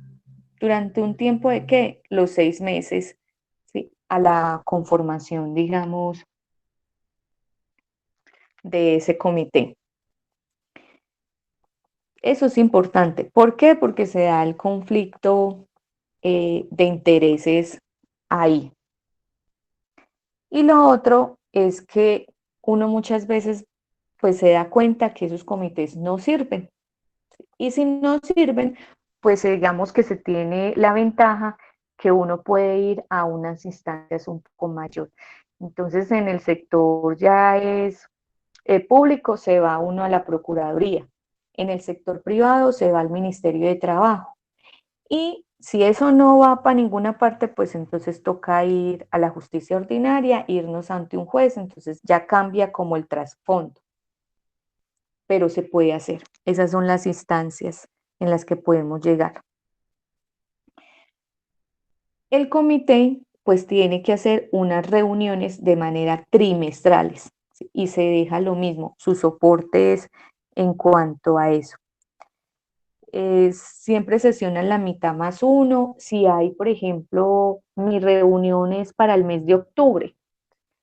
Durante un tiempo de ¿qué? Los 6 meses, ¿sí? A la conformación, digamos, de ese comité. Eso es importante. ¿Por qué? Porque se da el conflicto de intereses ahí. Y lo otro es que uno muchas veces pues se da cuenta que esos comités no sirven. Y si no sirven, pues digamos que se tiene la ventaja que uno puede ir a unas instancias un poco mayor. Entonces en el sector ya es público, se va uno a la Procuraduría. En el sector privado se va al Ministerio de Trabajo. Y si eso no va para ninguna parte, pues entonces toca ir a la justicia ordinaria, irnos ante un juez, entonces ya cambia como el trasfondo, pero se puede hacer. Esas son las instancias en las que podemos llegar. El comité pues tiene que hacer unas reuniones de manera trimestrales, ¿sí? Y se deja lo mismo, sus soportes en cuanto a eso. Siempre sesionan la mitad más uno. Si hay, por ejemplo, mi reunión es para el mes de octubre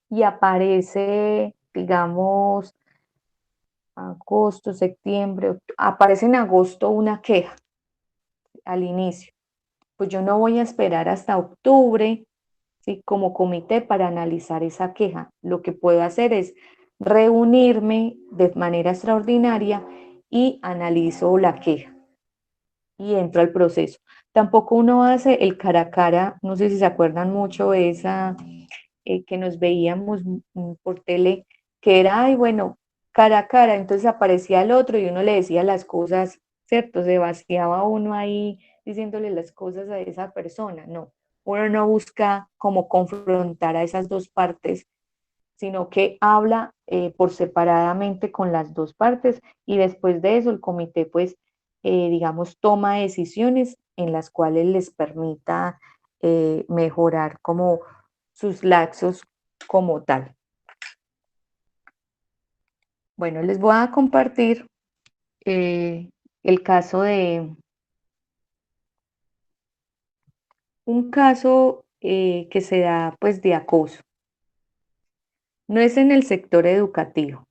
y aparece, digamos, agosto, septiembre, aparece en agosto una queja al inicio. Pues yo no voy a esperar hasta octubre, ¿sí? Como comité para analizar esa queja. Lo que puedo hacer es reunirme de manera extraordinaria y analizo la queja y entro al proceso. Tampoco uno hace el cara a cara, no sé si se acuerdan mucho de esa que nos veíamos por tele, que era, ay, bueno, cara a cara, entonces aparecía el otro y uno le decía las cosas, ¿cierto? Se vaciaba uno ahí diciéndole las cosas a esa persona, no. Uno no busca como confrontar a esas dos partes, sino que habla por separadamente con las dos partes y después de eso el comité pues digamos toma decisiones en las cuales les permita mejorar como sus lapsos como tal. Bueno, les voy a compartir el caso de un caso que se da pues de acoso. No es en el sector educativo.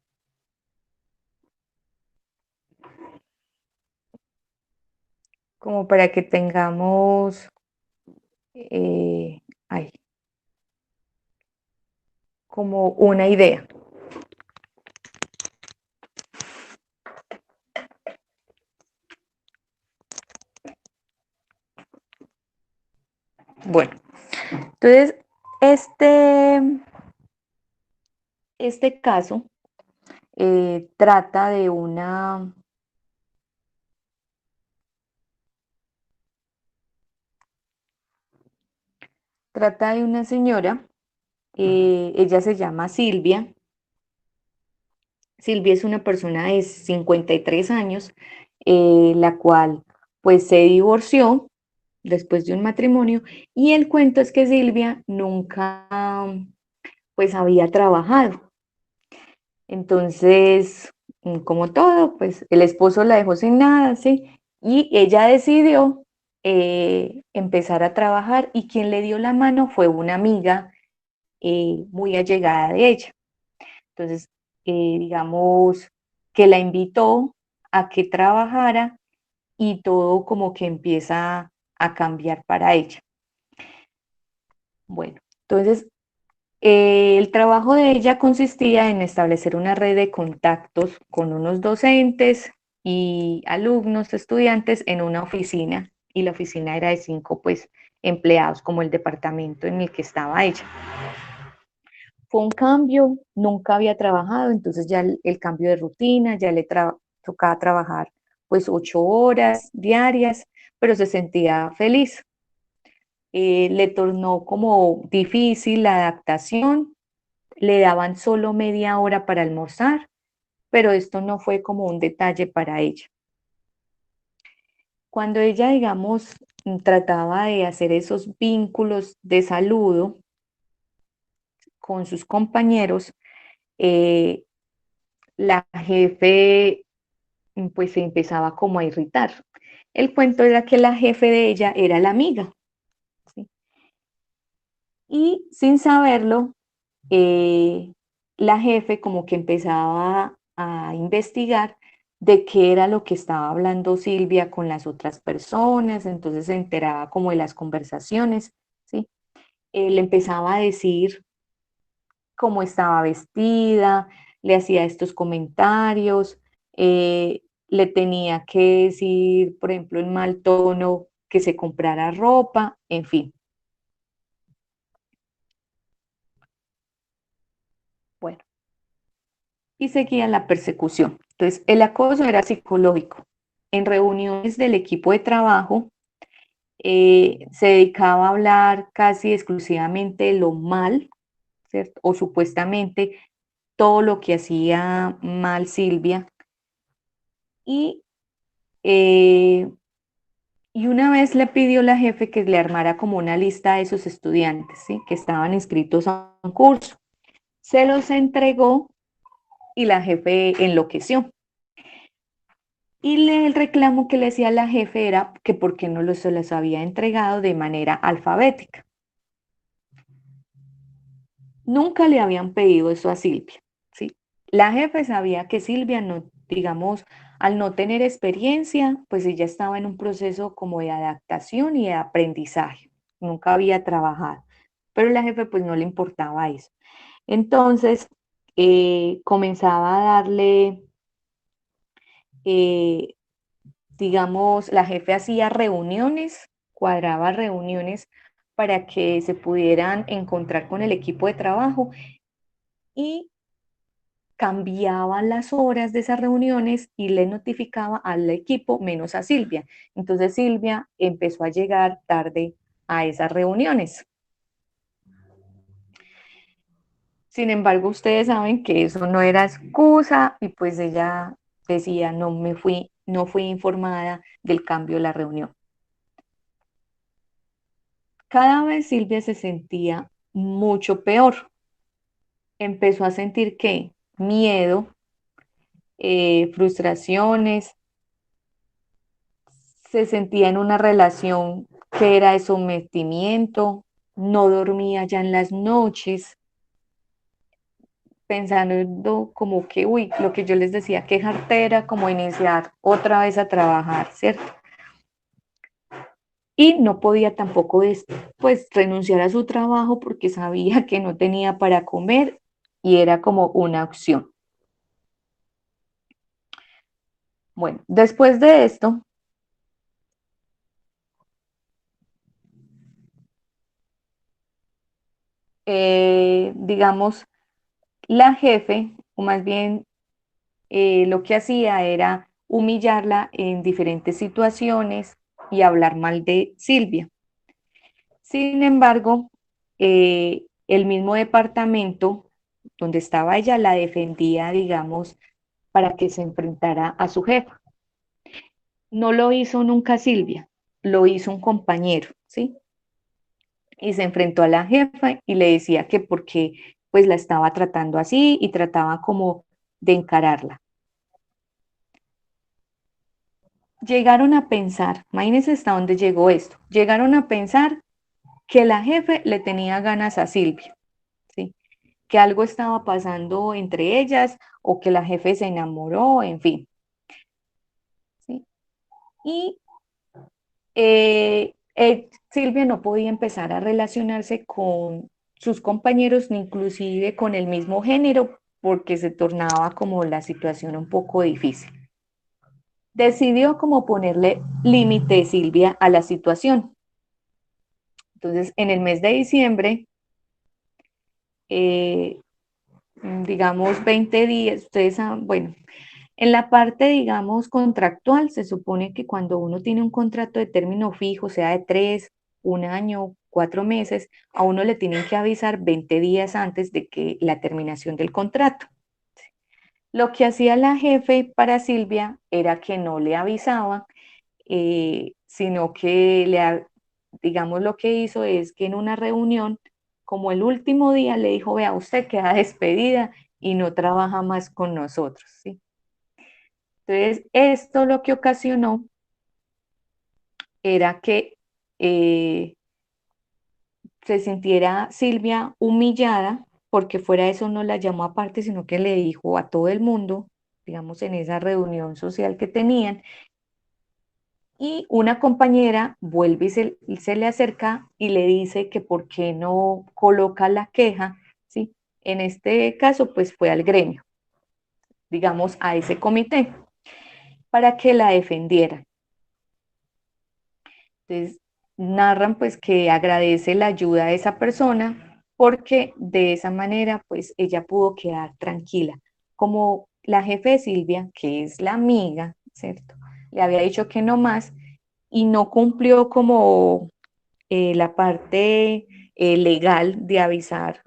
Como para que tengamos, ay, como una idea. Bueno, entonces este caso trata de una señora, ella se llama Silvia. Silvia es una persona de 53 años, la cual pues se divorció después de un matrimonio, y el cuento es que Silvia nunca pues había trabajado. Entonces, como todo, pues el esposo la dejó sin nada, ¿sí? Y ella decidió empezar a trabajar, y quien le dio la mano fue una amiga muy allegada de ella. Entonces, digamos que la invitó a que trabajara, y todo como que empieza a cambiar para ella. Bueno, entonces el trabajo de ella consistía en establecer una red de contactos con unos docentes y alumnos, estudiantes en una oficina, y la oficina era de 5 pues empleados, como el departamento en el que estaba ella. Fue un cambio, nunca había trabajado, entonces ya el cambio de rutina, ya le tocaba trabajar pues 8 horas diarias, pero se sentía feliz. Le tornó como difícil la adaptación, le daban solo media hora para almorzar, pero esto no fue como un detalle para ella. Cuando ella, digamos, trataba de hacer esos vínculos de saludo con sus compañeros, la jefe pues se empezaba como a irritar. El cuento era que la jefe de ella era la amiga, ¿sí? Y sin saberlo, la jefe como que empezaba a investigar de qué era lo que estaba hablando Silvia con las otras personas, entonces se enteraba como de las conversaciones, ¿sí? Le empezaba a decir cómo estaba vestida, le hacía estos comentarios, le tenía que decir, por ejemplo, en mal tono, que se comprara ropa, en fin. Bueno, y seguía la persecución. Entonces, el acoso era psicológico. En reuniones del equipo de trabajo, se dedicaba a hablar casi exclusivamente de lo mal, ¿cierto? O supuestamente todo lo que hacía mal Silvia. Y, eh, y una vez le pidió la jefe que le armara como una lista de esos estudiantes, ¿sí? Que estaban inscritos a un curso. Se los entregó y la jefe enloqueció. Y el reclamo que le hacía la jefe era que por qué no se los había entregado de manera alfabética. Nunca le habían pedido eso a Silvia, ¿sí? La jefe sabía que Silvia no, digamos, al no tener experiencia, pues ella estaba en un proceso como de adaptación y de aprendizaje. Nunca había trabajado, pero la jefe pues no le importaba eso. Entonces, comenzaba a darle, eh, digamos, la jefe hacía reuniones, cuadraba reuniones para que se pudieran encontrar con el equipo de trabajo, y cambiaba las horas de esas reuniones y le notificaba al equipo menos a Silvia. Entonces Silvia empezó a llegar tarde a esas reuniones. Sin embargo, ustedes saben que eso no era excusa, y pues ella decía, no fui informada del cambio de la reunión. Cada vez Silvia se sentía mucho peor. Empezó a sentir que miedo, frustraciones, se sentía en una relación que era de sometimiento, no dormía ya en las noches, pensando como que, uy, lo que yo les decía, qué jartera, como iniciar otra vez a trabajar, ¿cierto? Y no podía tampoco pues renunciar a su trabajo porque sabía que no tenía para comer y era como una opción. Bueno, después de esto, digamos, la jefe, o más bien lo que hacía era humillarla en diferentes situaciones y hablar mal de Silvia. Sin embargo, el mismo departamento donde estaba ella la defendía, digamos, para que se enfrentara a su jefa. No lo hizo nunca Silvia, lo hizo un compañero, ¿sí? Y se enfrentó a la jefa y le decía que porque pues la estaba tratando así y trataba como de encararla. Llegaron a pensar, imagínense hasta dónde llegó esto, llegaron a pensar que la jefe le tenía ganas a Silvia, ¿sí? Que algo estaba pasando entre ellas o que la jefe se enamoró, en fin, ¿sí? Y Silvia no podía empezar a relacionarse con sus compañeros, ni inclusive con el mismo género, porque se tornaba como la situación un poco difícil. Decidió como ponerle límite Silvia a la situación. Entonces, en el mes de diciembre, eh, digamos 20 días, ustedes saben, bueno, en la parte, digamos, contractual, se supone que cuando uno tiene un contrato de término fijo, sea de 3, un año, 4 meses, a uno le tienen que avisar 20 días antes de que la terminación del contrato. Lo que hacía la jefe para Silvia era que no le avisaba, sino que digamos, lo que hizo es que en una reunión, como el último día, le dijo, vea, usted queda despedida y no trabaja más con nosotros, ¿sí? Entonces, esto lo que ocasionó era que eh, se sintiera Silvia humillada, porque fuera de eso no la llamó aparte, sino que le dijo a todo el mundo, digamos, en esa reunión social que tenían, y una compañera vuelve y se le acerca y le dice que por qué no coloca la queja, ¿sí? En este caso, pues fue al gremio, digamos, a ese comité, para que la defendiera. Entonces, narran pues que agradece la ayuda de esa persona porque de esa manera pues ella pudo quedar tranquila. Como la jefe de Silvia, que es la amiga, ¿cierto? Le había dicho que no más y no cumplió como la parte legal de avisar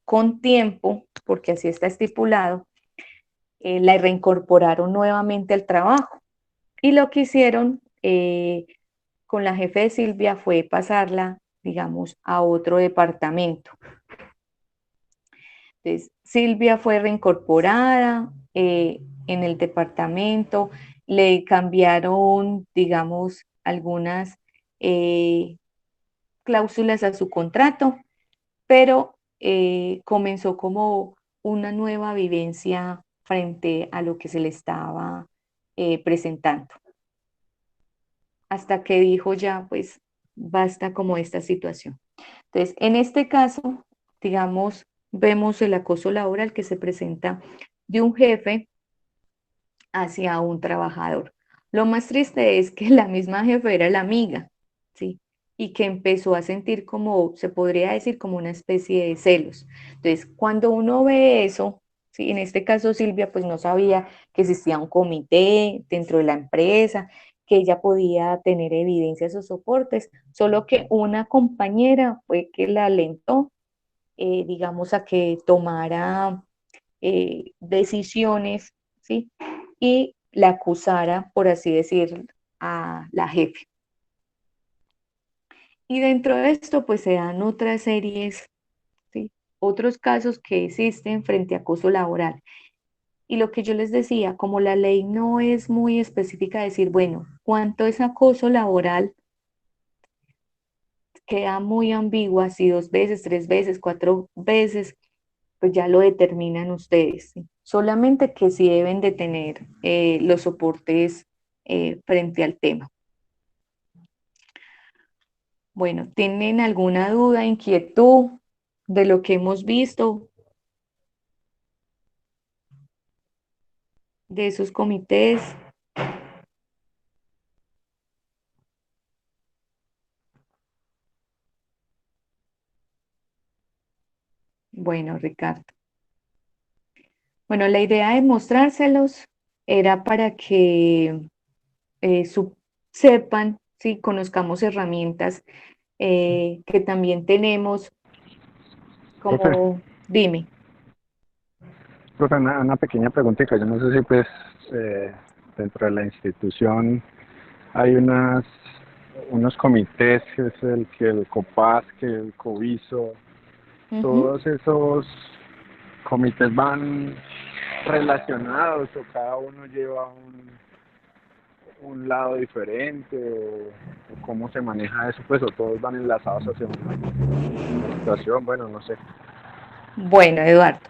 con tiempo, porque así está estipulado, la reincorporaron nuevamente al trabajo. Y lo que hicieron con la jefe de Silvia fue pasarla, digamos, a otro departamento. Entonces, Silvia fue reincorporada en el departamento, le cambiaron, digamos, algunas cláusulas a su contrato, pero comenzó como una nueva vivencia frente a lo que se le estaba presentando. Hasta que dijo ya, pues basta como esta situación. Entonces, en este caso, digamos, vemos el acoso laboral que se presenta de un jefe hacia un trabajador. Lo más triste es que la misma jefe era la amiga, ¿sí? Y que empezó a sentir como, se podría decir, como una especie de celos. Entonces, cuando uno ve eso, ¿sí? En este caso Silvia pues no sabía que existía un comité dentro de la empresa, que ella podía tener evidencias o soportes, solo que una compañera fue que la alentó, digamos, a que tomara decisiones, ¿sí? Y la acusara, por así decir, a la jefe. Y dentro de esto, pues se dan otras series, ¿sí? Otros casos que existen frente a acoso laboral. Y lo que yo les decía, como la ley no es muy específica, decir, bueno, ¿cuánto es acoso laboral? Queda muy ambigua, si 2 veces, 3 veces, 4 veces, pues ya lo determinan ustedes, ¿sí? Solamente que sí deben de tener los soportes frente al tema. Bueno, ¿tienen alguna duda, inquietud de lo que hemos visto, de esos comités? Bueno, Ricardo. Bueno, la idea de mostrárselos era para que sepan, sí, conozcamos herramientas que también tenemos, Profe, como, dime. profe, una pequeña preguntita. Yo no sé si pues eh, dentro de la institución hay unos comités, que es el COPAS, que el COBISO, Ujú. todos esos comités van relacionados o cada uno lleva un lado diferente o cómo se maneja eso, pues o todos van enlazados hacia una situación, bueno, no sé. Bueno, Eduardo,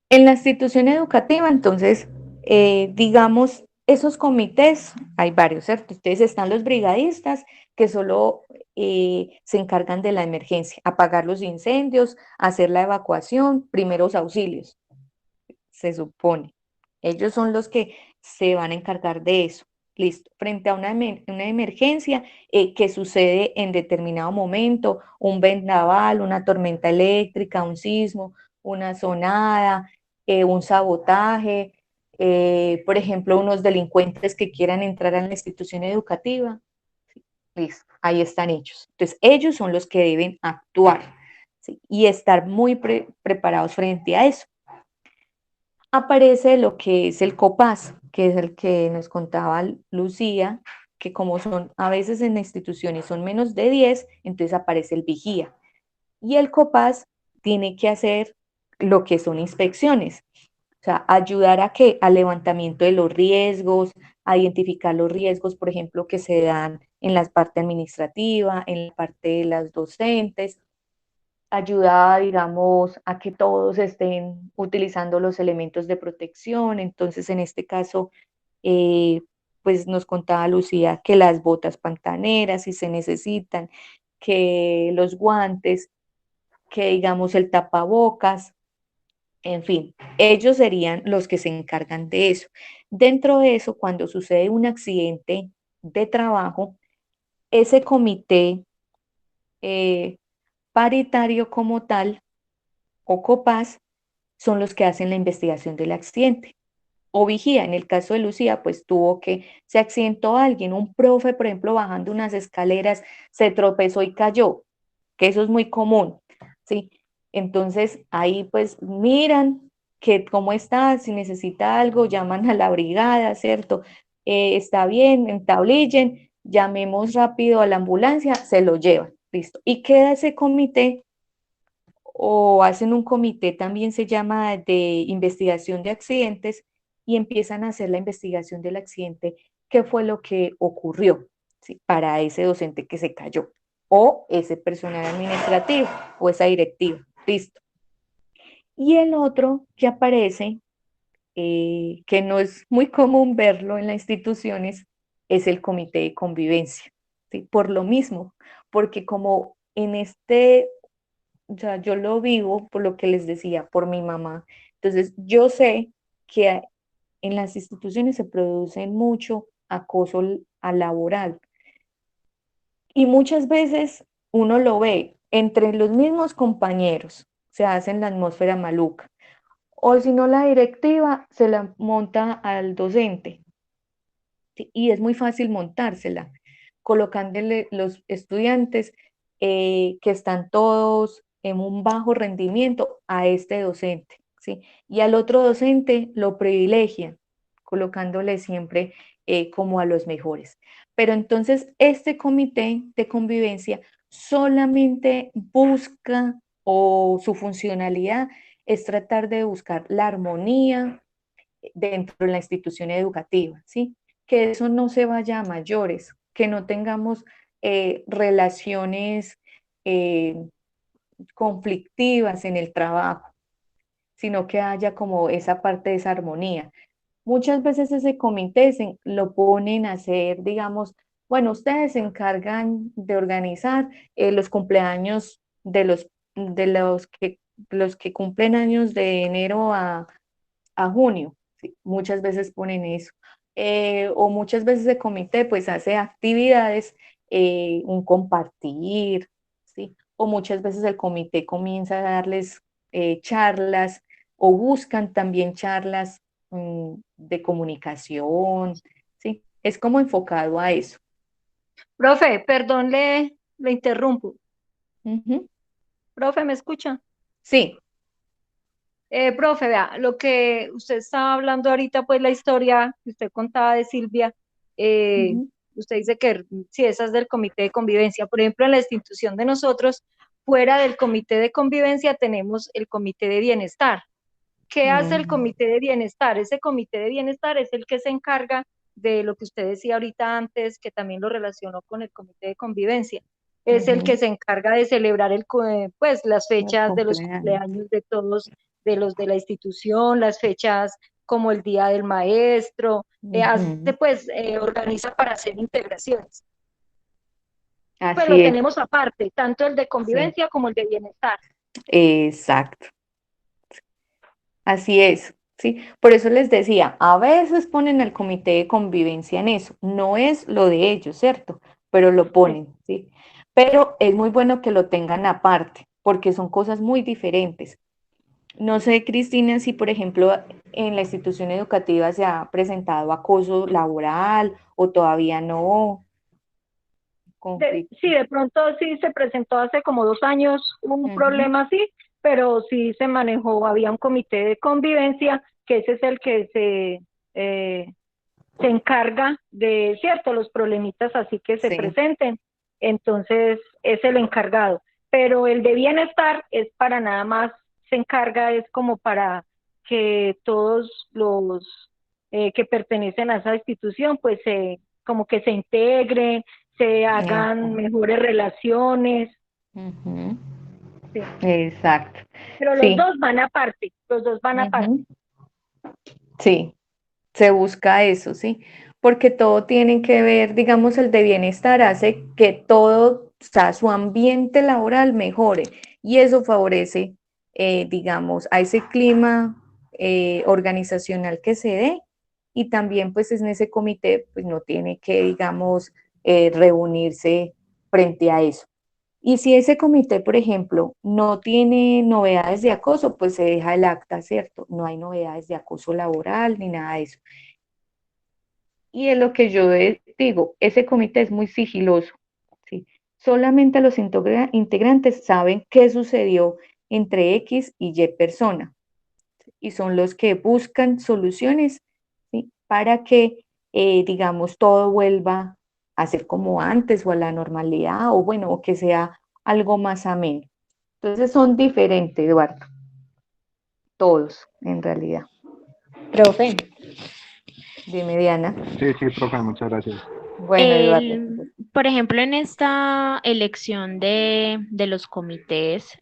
en la institución educativa, entonces, digamos, esos comités, hay varios, ¿cierto? Ustedes están los brigadistas que solo se encargan de la emergencia, apagar los incendios, hacer la evacuación, primeros auxilios, se supone. Ellos son los que se van a encargar de eso. Listo. Frente a una emergencia que sucede en determinado momento, un vendaval, una tormenta eléctrica, un sismo, una sonada, un sabotaje, por ejemplo, unos delincuentes que quieran entrar a la institución educativa. Listo, ahí están ellos. Entonces, ellos son los que deben actuar, ¿sí? Y estar muy preparados frente a eso. Aparece lo que es el COPAS, que es el que nos contaba Lucía, que como son a veces en instituciones son menos de 10, entonces aparece el vigía. Y el COPAS tiene que hacer lo que son inspecciones, o sea, ayudar a que al levantamiento de los riesgos, a identificar los riesgos, por ejemplo, que se dan en la parte administrativa, en la parte de las docentes, ayuda, digamos, a que todos estén utilizando los elementos de protección. Entonces, en este caso, eh, pues nos contaba Lucía que las botas pantaneras, si se necesitan, que los guantes, que digamos el tapabocas, en fin, ellos serían los que se encargan de eso. Dentro de eso, cuando sucede un accidente de trabajo, ese comité eh, paritario como tal, o COPAS, son los que hacen la investigación del accidente. O vigía, en el caso de Lucía, pues tuvo que, se accidentó alguien, un profe, por ejemplo, bajando unas escaleras, se tropezó y cayó, que eso es muy común, ¿sí? Entonces, ahí pues miran que cómo está, si necesita algo, llaman a la brigada, ¿cierto? Está bien, entablillen, llamemos rápido a la ambulancia, se lo llevan, listo. Y queda ese comité o hacen un comité, también se llama de investigación de accidentes, y empiezan a hacer la investigación del accidente, qué fue lo que ocurrió, ¿sí? Para ese docente que se cayó, o ese personal administrativo, o esa directiva, listo. Y el otro que aparece, que no es muy común verlo en las instituciones, es el comité de convivencia, ¿sí? Por lo mismo, porque como en este, o sea, yo lo vivo por lo que les decía, por mi mamá. Entonces, yo sé que en las instituciones se produce mucho acoso laboral y muchas veces uno lo ve entre los mismos compañeros, se hacen la atmósfera maluca. O si no, la directiva se la monta al docente, ¿sí? Y es muy fácil montársela, colocándole los estudiantes que están todos en un bajo rendimiento a este docente, ¿sí? Y al otro docente lo privilegian, colocándole siempre como a los mejores. Pero entonces este comité de convivencia solamente busca o su funcionalidad es tratar de buscar la armonía dentro de la institución educativa, ¿sí? Que eso no se vaya a mayores, que no tengamos relaciones eh, conflictivas en el trabajo, sino que haya como esa parte de esa armonía. Muchas veces ese comité lo ponen a hacer, digamos, bueno, ustedes se encargan de organizar los cumpleaños de los que cumplen años de enero a junio. ¿Sí? Muchas veces ponen eso. O muchas veces el comité pues hace actividades, un compartir, ¿sí? O muchas veces el comité comienza a darles charlas o buscan también charlas de comunicación, ¿sí? Es como enfocado a eso. Profe, perdón, le interrumpo. Ujú. Profe, ¿me escucha? Sí. Profe, vea, lo que usted estaba hablando ahorita, pues la historia que usted contaba de Silvia, eh, Ujú. usted dice que si esa es del comité de convivencia, por ejemplo, en la institución de nosotros, fuera del comité de convivencia tenemos el comité de bienestar. ¿Qué hace el Mm, comité de bienestar? Ese comité de bienestar es el que se encarga de lo que usted decía ahorita antes, que también lo relacionó con el comité de convivencia. Es el ujú. que se encarga de celebrar pues, las Los fechas de los cumpleaños. cumpleaños de todos, de los de la institución, las fechas como el Día del Maestro, Ujú. pues, organiza para hacer integraciones. Pues lo Así es, tenemos aparte, tanto el de sí, convivencia como el de bienestar. exacto. Así es, ¿sí? Por eso les decía, a veces ponen al comité de convivencia en eso, no es lo de ellos, ¿cierto? Pero lo ponen, ¿sí? Pero es muy bueno que lo tengan aparte, porque son cosas muy diferentes. No sé, Cristina, si por ejemplo en la institución educativa se ha presentado acoso laboral o todavía no, Sí, conflicto. de pronto sí se presentó hace como 2 años un Ujú, problema así, pero sí se manejó, había un comité de convivencia, que ese es el que se encarga de, cierto, los problemitas así que se sí. presenten, entonces es el encargado, pero el de bienestar es para nada más, se encarga, es como para que todos los que pertenecen a esa institución, pues como que se integren, se hagan Exacto. mejores relaciones, Ujú, sí. exacto. Pero los Sí. dos van aparte, los dos van aparte. Ujú, sí. Se busca eso, ¿sí? Porque todo tiene que ver, digamos, el de bienestar hace que todo, o sea, su ambiente laboral mejore y eso favorece, digamos, a ese clima organizacional que se dé y también pues en ese comité pues no tiene que, digamos, reunirse frente a eso. Y si ese comité, por ejemplo, no tiene novedades de acoso, pues se deja el acta, ¿cierto? No hay novedades de acoso laboral ni nada de eso. Y es lo que yo digo, ese comité es muy sigiloso, ¿sí? Solamente los integrantes saben qué sucedió entre X y Y persona y son los que buscan soluciones, ¿sí? Para que, digamos, todo vuelva a ser como antes o a la normalidad o bueno, o que sea algo más ameno. Entonces son diferentes, Eduardo, todos en realidad. Profe, Dime, Diana. Sí, sí, profe, muchas gracias. Bueno, Eduardo. por ejemplo, en esta elección de los comités,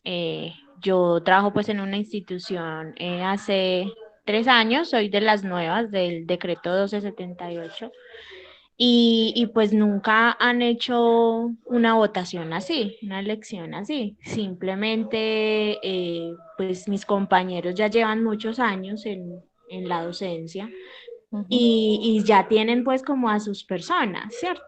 yo trabajo pues en una institución hace 3 años, soy de las nuevas del decreto 1278 y pues nunca han hecho una votación así, una elección así. Simplemente pues mis compañeros ya llevan muchos años en la docencia Ujú. y ya tienen pues como a sus personas, ¿cierto?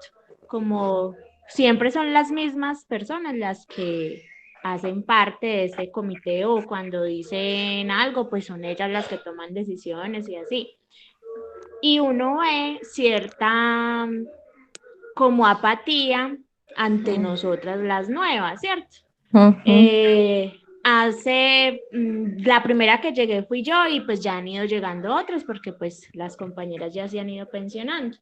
Como siempre son las mismas personas las que hacen parte de este comité o cuando dicen algo, pues son ellas las que toman decisiones y así. Y uno ve cierta como apatía ante nosotras las nuevas, ¿cierto? Ujú. La primera que llegué fui yo y pues ya han ido llegando otras porque pues las compañeras ya se han ido pensionando.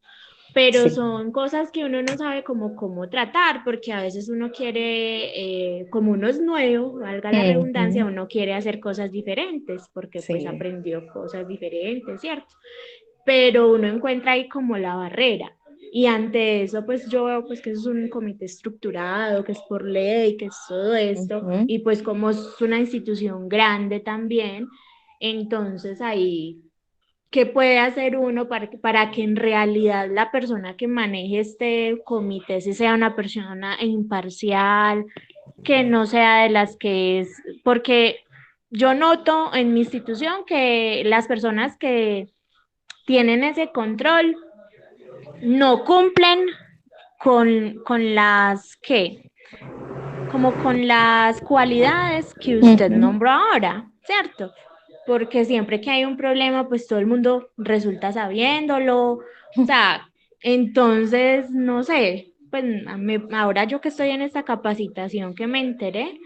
pero Sí. son cosas que uno no sabe cómo tratar, porque a veces uno quiere, como uno es nuevo, valga la redundancia, Ujú. uno quiere hacer cosas diferentes, porque pues Sí. aprendió cosas diferentes, ¿cierto? Pero uno encuentra ahí como la barrera. Y ante eso, pues yo veo pues que eso es un comité estructurado, que es por ley, que es todo esto, Ujú. y pues como es una institución grande también, entonces ahí, ¿qué puede hacer uno para que en realidad la persona que maneje este comité sí sea una persona imparcial, que no sea de las que es, porque yo noto en mi institución que las personas que tienen ese control no cumplen con las que, como con las cualidades que usted Ujú. nombró ahora, ¿cierto? Porque siempre que hay un problema, pues todo el mundo resulta sabiéndolo, o sea, entonces, no sé, pues ahora yo que estoy en esta capacitación que me enteré,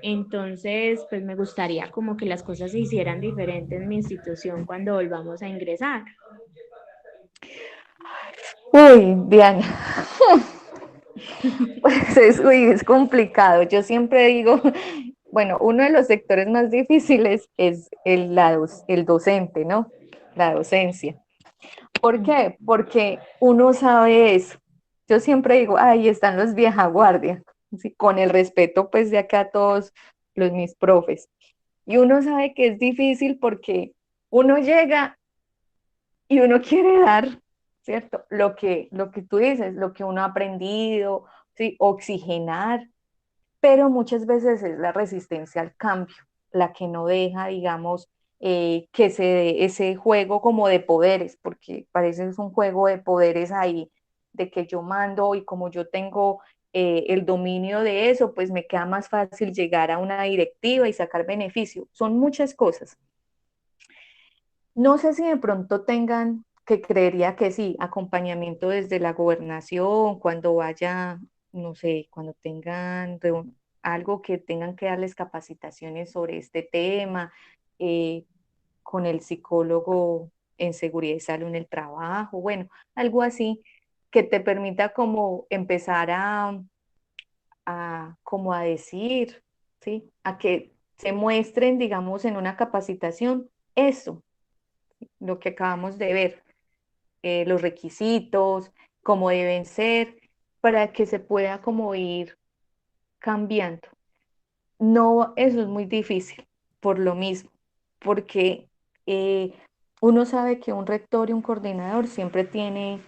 entonces, pues me gustaría como que las cosas se hicieran diferentes en mi institución cuando volvamos a ingresar. Uy, Diana, pues es complicado. Yo siempre digo, bueno, uno de los sectores más difíciles es el docente, ¿no? La docencia. ¿Por qué? Porque uno sabe eso. Yo siempre digo, ahí están los vieja guardia, ¿sí? Con el respeto pues de acá a todos mis profes. Y uno sabe que es difícil porque uno llega y uno quiere dar, ¿cierto? Lo que tú dices, lo que uno ha aprendido, ¿sí? Oxigenar, pero muchas veces es la resistencia al cambio, la que no deja, digamos, que se dé ese juego como de poderes, porque parece que es un juego de poderes ahí, de que yo mando y como yo tengo el dominio de eso, pues me queda más fácil llegar a una directiva y sacar beneficio. Son muchas cosas. No sé si de pronto tengan, que creería que sí, acompañamiento desde la gobernación, cuando vaya, no sé, cuando tengan algo que tengan que darles capacitaciones sobre este tema, eh, con el psicólogo en seguridad y salud en el trabajo, bueno, algo así que te permita como empezar como a decir, ¿sí? A que se muestren, digamos, en una capacitación eso, lo que acabamos de ver, los requisitos, cómo deben ser, para que se pueda como ir cambiando. No, eso es muy difícil, por lo mismo, porque eh, uno sabe que un rector y un coordinador siempre tiene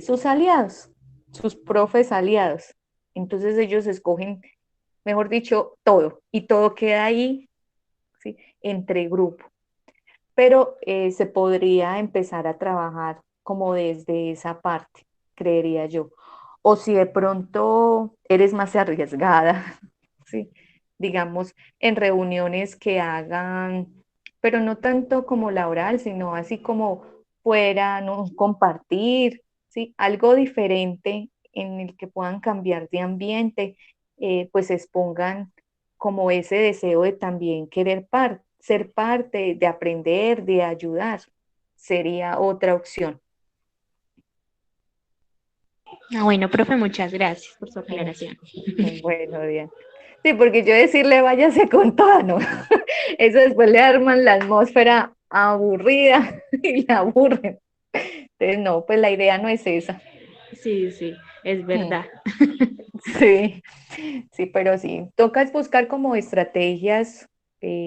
sus aliados, sus profes aliados. Entonces ellos escogen, mejor dicho, todo, y todo queda ahí, ¿sí? Entre grupo, pero se podría empezar a trabajar como desde esa parte, creería yo. O si de pronto eres más arriesgada, ¿sí? Digamos, en reuniones que hagan, pero no tanto como laboral, sino así como fuera, ¿no? Compartir, ¿sí? Algo diferente en el que puedan cambiar de ambiente, pues expongan como ese deseo de también querer ser parte, de aprender, de ayudar, sería otra opción. Ah, bueno, profe, muchas gracias por su Mm. aclaración. Bueno, bien. Sí, porque yo decirle váyase con toda, ¿no? Eso después le arman la atmósfera aburrida y la aburren. Entonces, no, pues la idea no es esa. Sí, sí, es Mm. verdad. Sí, sí, pero sí, toca es buscar como estrategias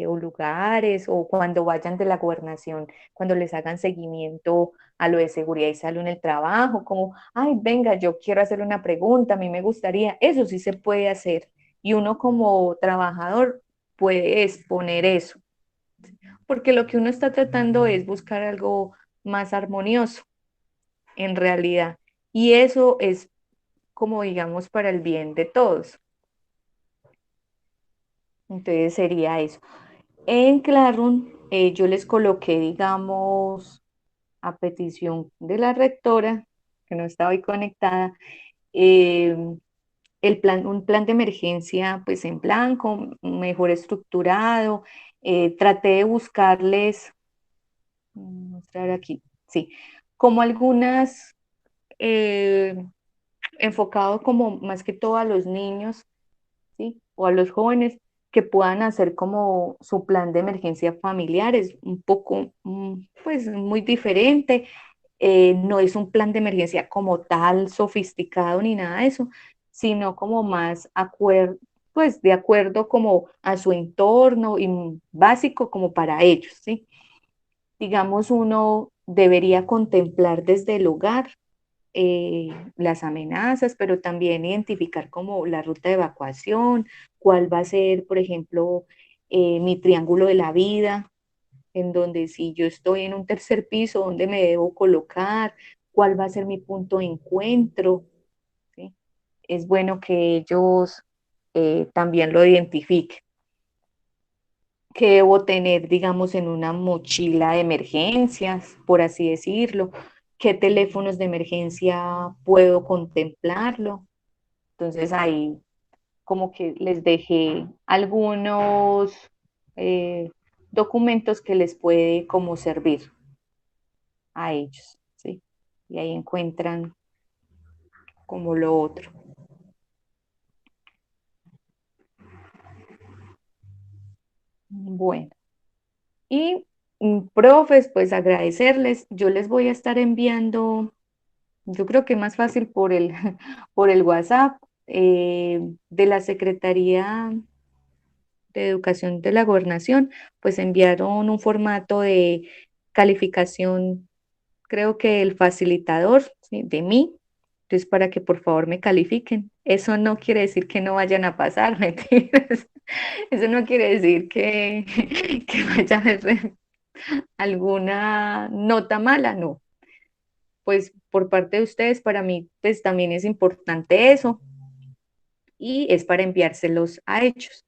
o lugares o cuando vayan de la gobernación, cuando les hagan seguimiento a lo de seguridad y salud en el trabajo, como, ay, venga, yo quiero hacer una pregunta, a mí me gustaría, eso sí se puede hacer. Y uno como trabajador puede exponer eso, porque lo que uno está tratando es buscar algo más armonioso en realidad. Y eso es como digamos para el bien de todos. Entonces sería eso. En Classroom yo les coloqué, digamos, a petición de la rectora, que no estaba hoy conectada, eh, un plan de emergencia pues en blanco, mejor estructurado. Traté de buscarles, mostrar aquí, sí, como algunas enfocado como más que todo a los niños, ¿sí? O a los jóvenes que puedan hacer como su plan de emergencia familiar. Es un poco, pues muy diferente. No es un plan de emergencia como tal sofisticado ni nada de eso, sino como más pues de acuerdo como a su entorno y básico como para ellos, ¿sí? Digamos, uno debería contemplar desde el hogar las amenazas, pero también identificar como la ruta de evacuación, cuál va a ser, por ejemplo, mi triángulo de la vida, en donde si yo estoy en un tercer piso, dónde me debo colocar, cuál va a ser mi punto de encuentro, ¿sí? Es bueno que ellos también lo identifiquen. ¿Qué debo tener, digamos, en una mochila de emergencias, por así decirlo? ¿Qué teléfonos de emergencia puedo contemplarlo? Entonces ahí como que les dejé algunos eh, documentos que les puede como servir a ellos, ¿sí? Y ahí encuentran como lo otro. Bueno, y profes, pues agradecerles. Yo les voy a estar enviando, yo creo que más fácil por por el WhatsApp de la Secretaría de Educación de la Gobernación, pues enviaron un formato de calificación, creo que el facilitador, ¿sí? De mí. Entonces, para que por favor me califiquen. Eso no quiere decir que no vayan a pasar, mentiras. Eso no quiere decir que vaya a haber alguna nota mala, no. Pues por parte de ustedes, para mí, pues también es importante eso y es para enviárselos a ellos.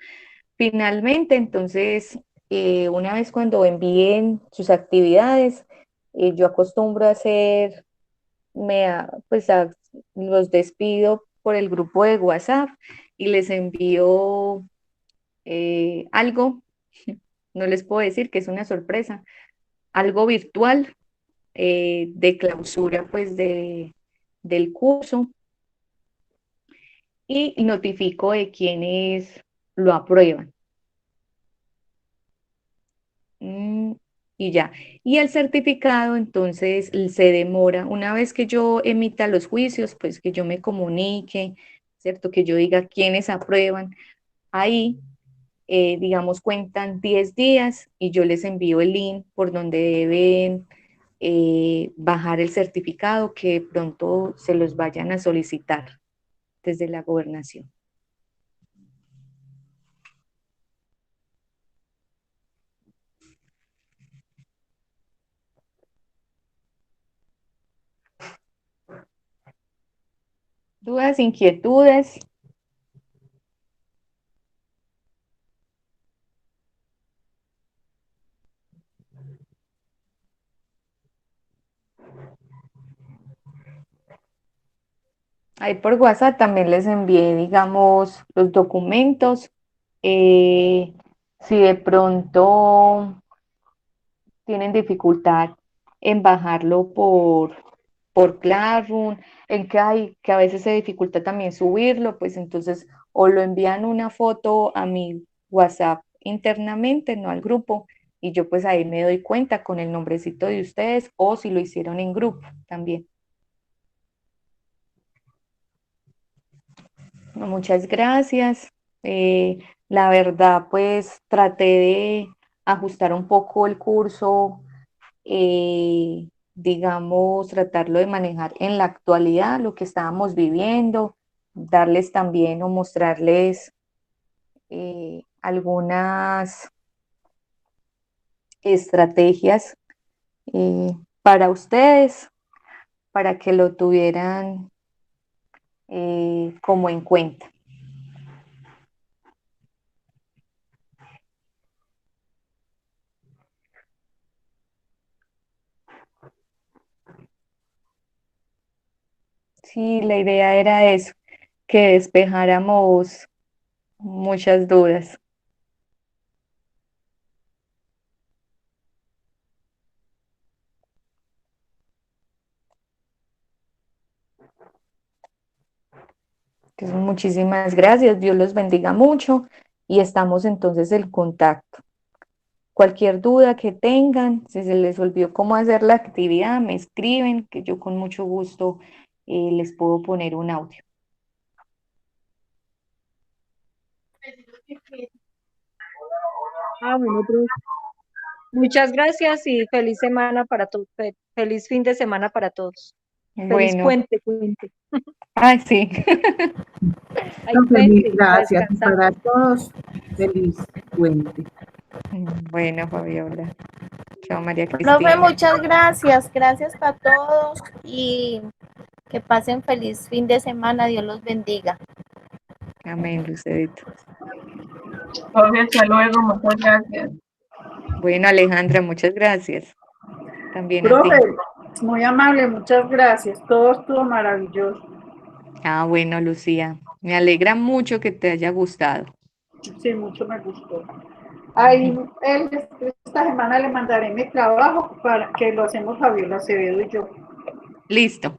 Finalmente, entonces, una vez cuando envíen sus actividades, yo acostumbro a hacer, pues los despido por el grupo de WhatsApp y les envío algo, no les puedo decir que es una sorpresa, algo virtual de clausura pues del curso y notifico de quienes lo aprueban. Mm, y ya. Y el certificado, entonces, se demora. Una vez que yo emita los juicios, pues que yo me comunique, ¿cierto? Que yo diga quiénes aprueban. Ahí, digamos, cuentan 10 días y yo les envío el link por donde deben bajar el certificado que pronto se los vayan a solicitar desde la gobernación. ¿Dudas, inquietudes? Ahí por WhatsApp también les envié, digamos, los documentos. Eh, si de pronto tienen dificultad en bajarlo por Classroom, en que a veces se dificulta también subirlo, pues entonces o lo envían una foto a mi WhatsApp internamente, no al grupo, y yo pues ahí me doy cuenta con el nombrecito de ustedes o si lo hicieron en grupo también. No, muchas gracias. La verdad, pues traté de ajustar un poco el curso, digamos, tratarlo de manejar en la actualidad, lo que estábamos viviendo, darles también o mostrarles algunas estrategias para ustedes, para que lo tuvieran como en cuenta. Sí, la idea era eso, que despejáramos muchas dudas. Entonces, muchísimas gracias, Dios los bendiga mucho y estamos entonces en contacto. Cualquier duda que tengan, si se les olvidó cómo hacer la actividad, me escriben, que yo con mucho gusto les puedo poner un audio. Bueno, profe. Muchas gracias y feliz semana para todos. Feliz fin de semana para todos. Feliz Bueno, puente. ay, sí. Hay Feliz, puente, a gracias. Y descansar. para todos, feliz puente. Bueno, Fabiola. Chao, María Profe, Cristina. muchas gracias. Gracias a todos y que pasen feliz fin de semana. Dios los bendiga. Amén, Lucedito. Profe, hasta luego, muchas gracias. Bueno, Alejandra, muchas gracias. También a ti. Profe, muy amable, muchas gracias. Todo estuvo maravilloso. Bueno, Lucía, me alegra mucho que te haya gustado. Sí, mucho me gustó. Ahí, esta semana le mandaré mi trabajo para que lo hacemos Fabiola Acevedo y yo. Listo.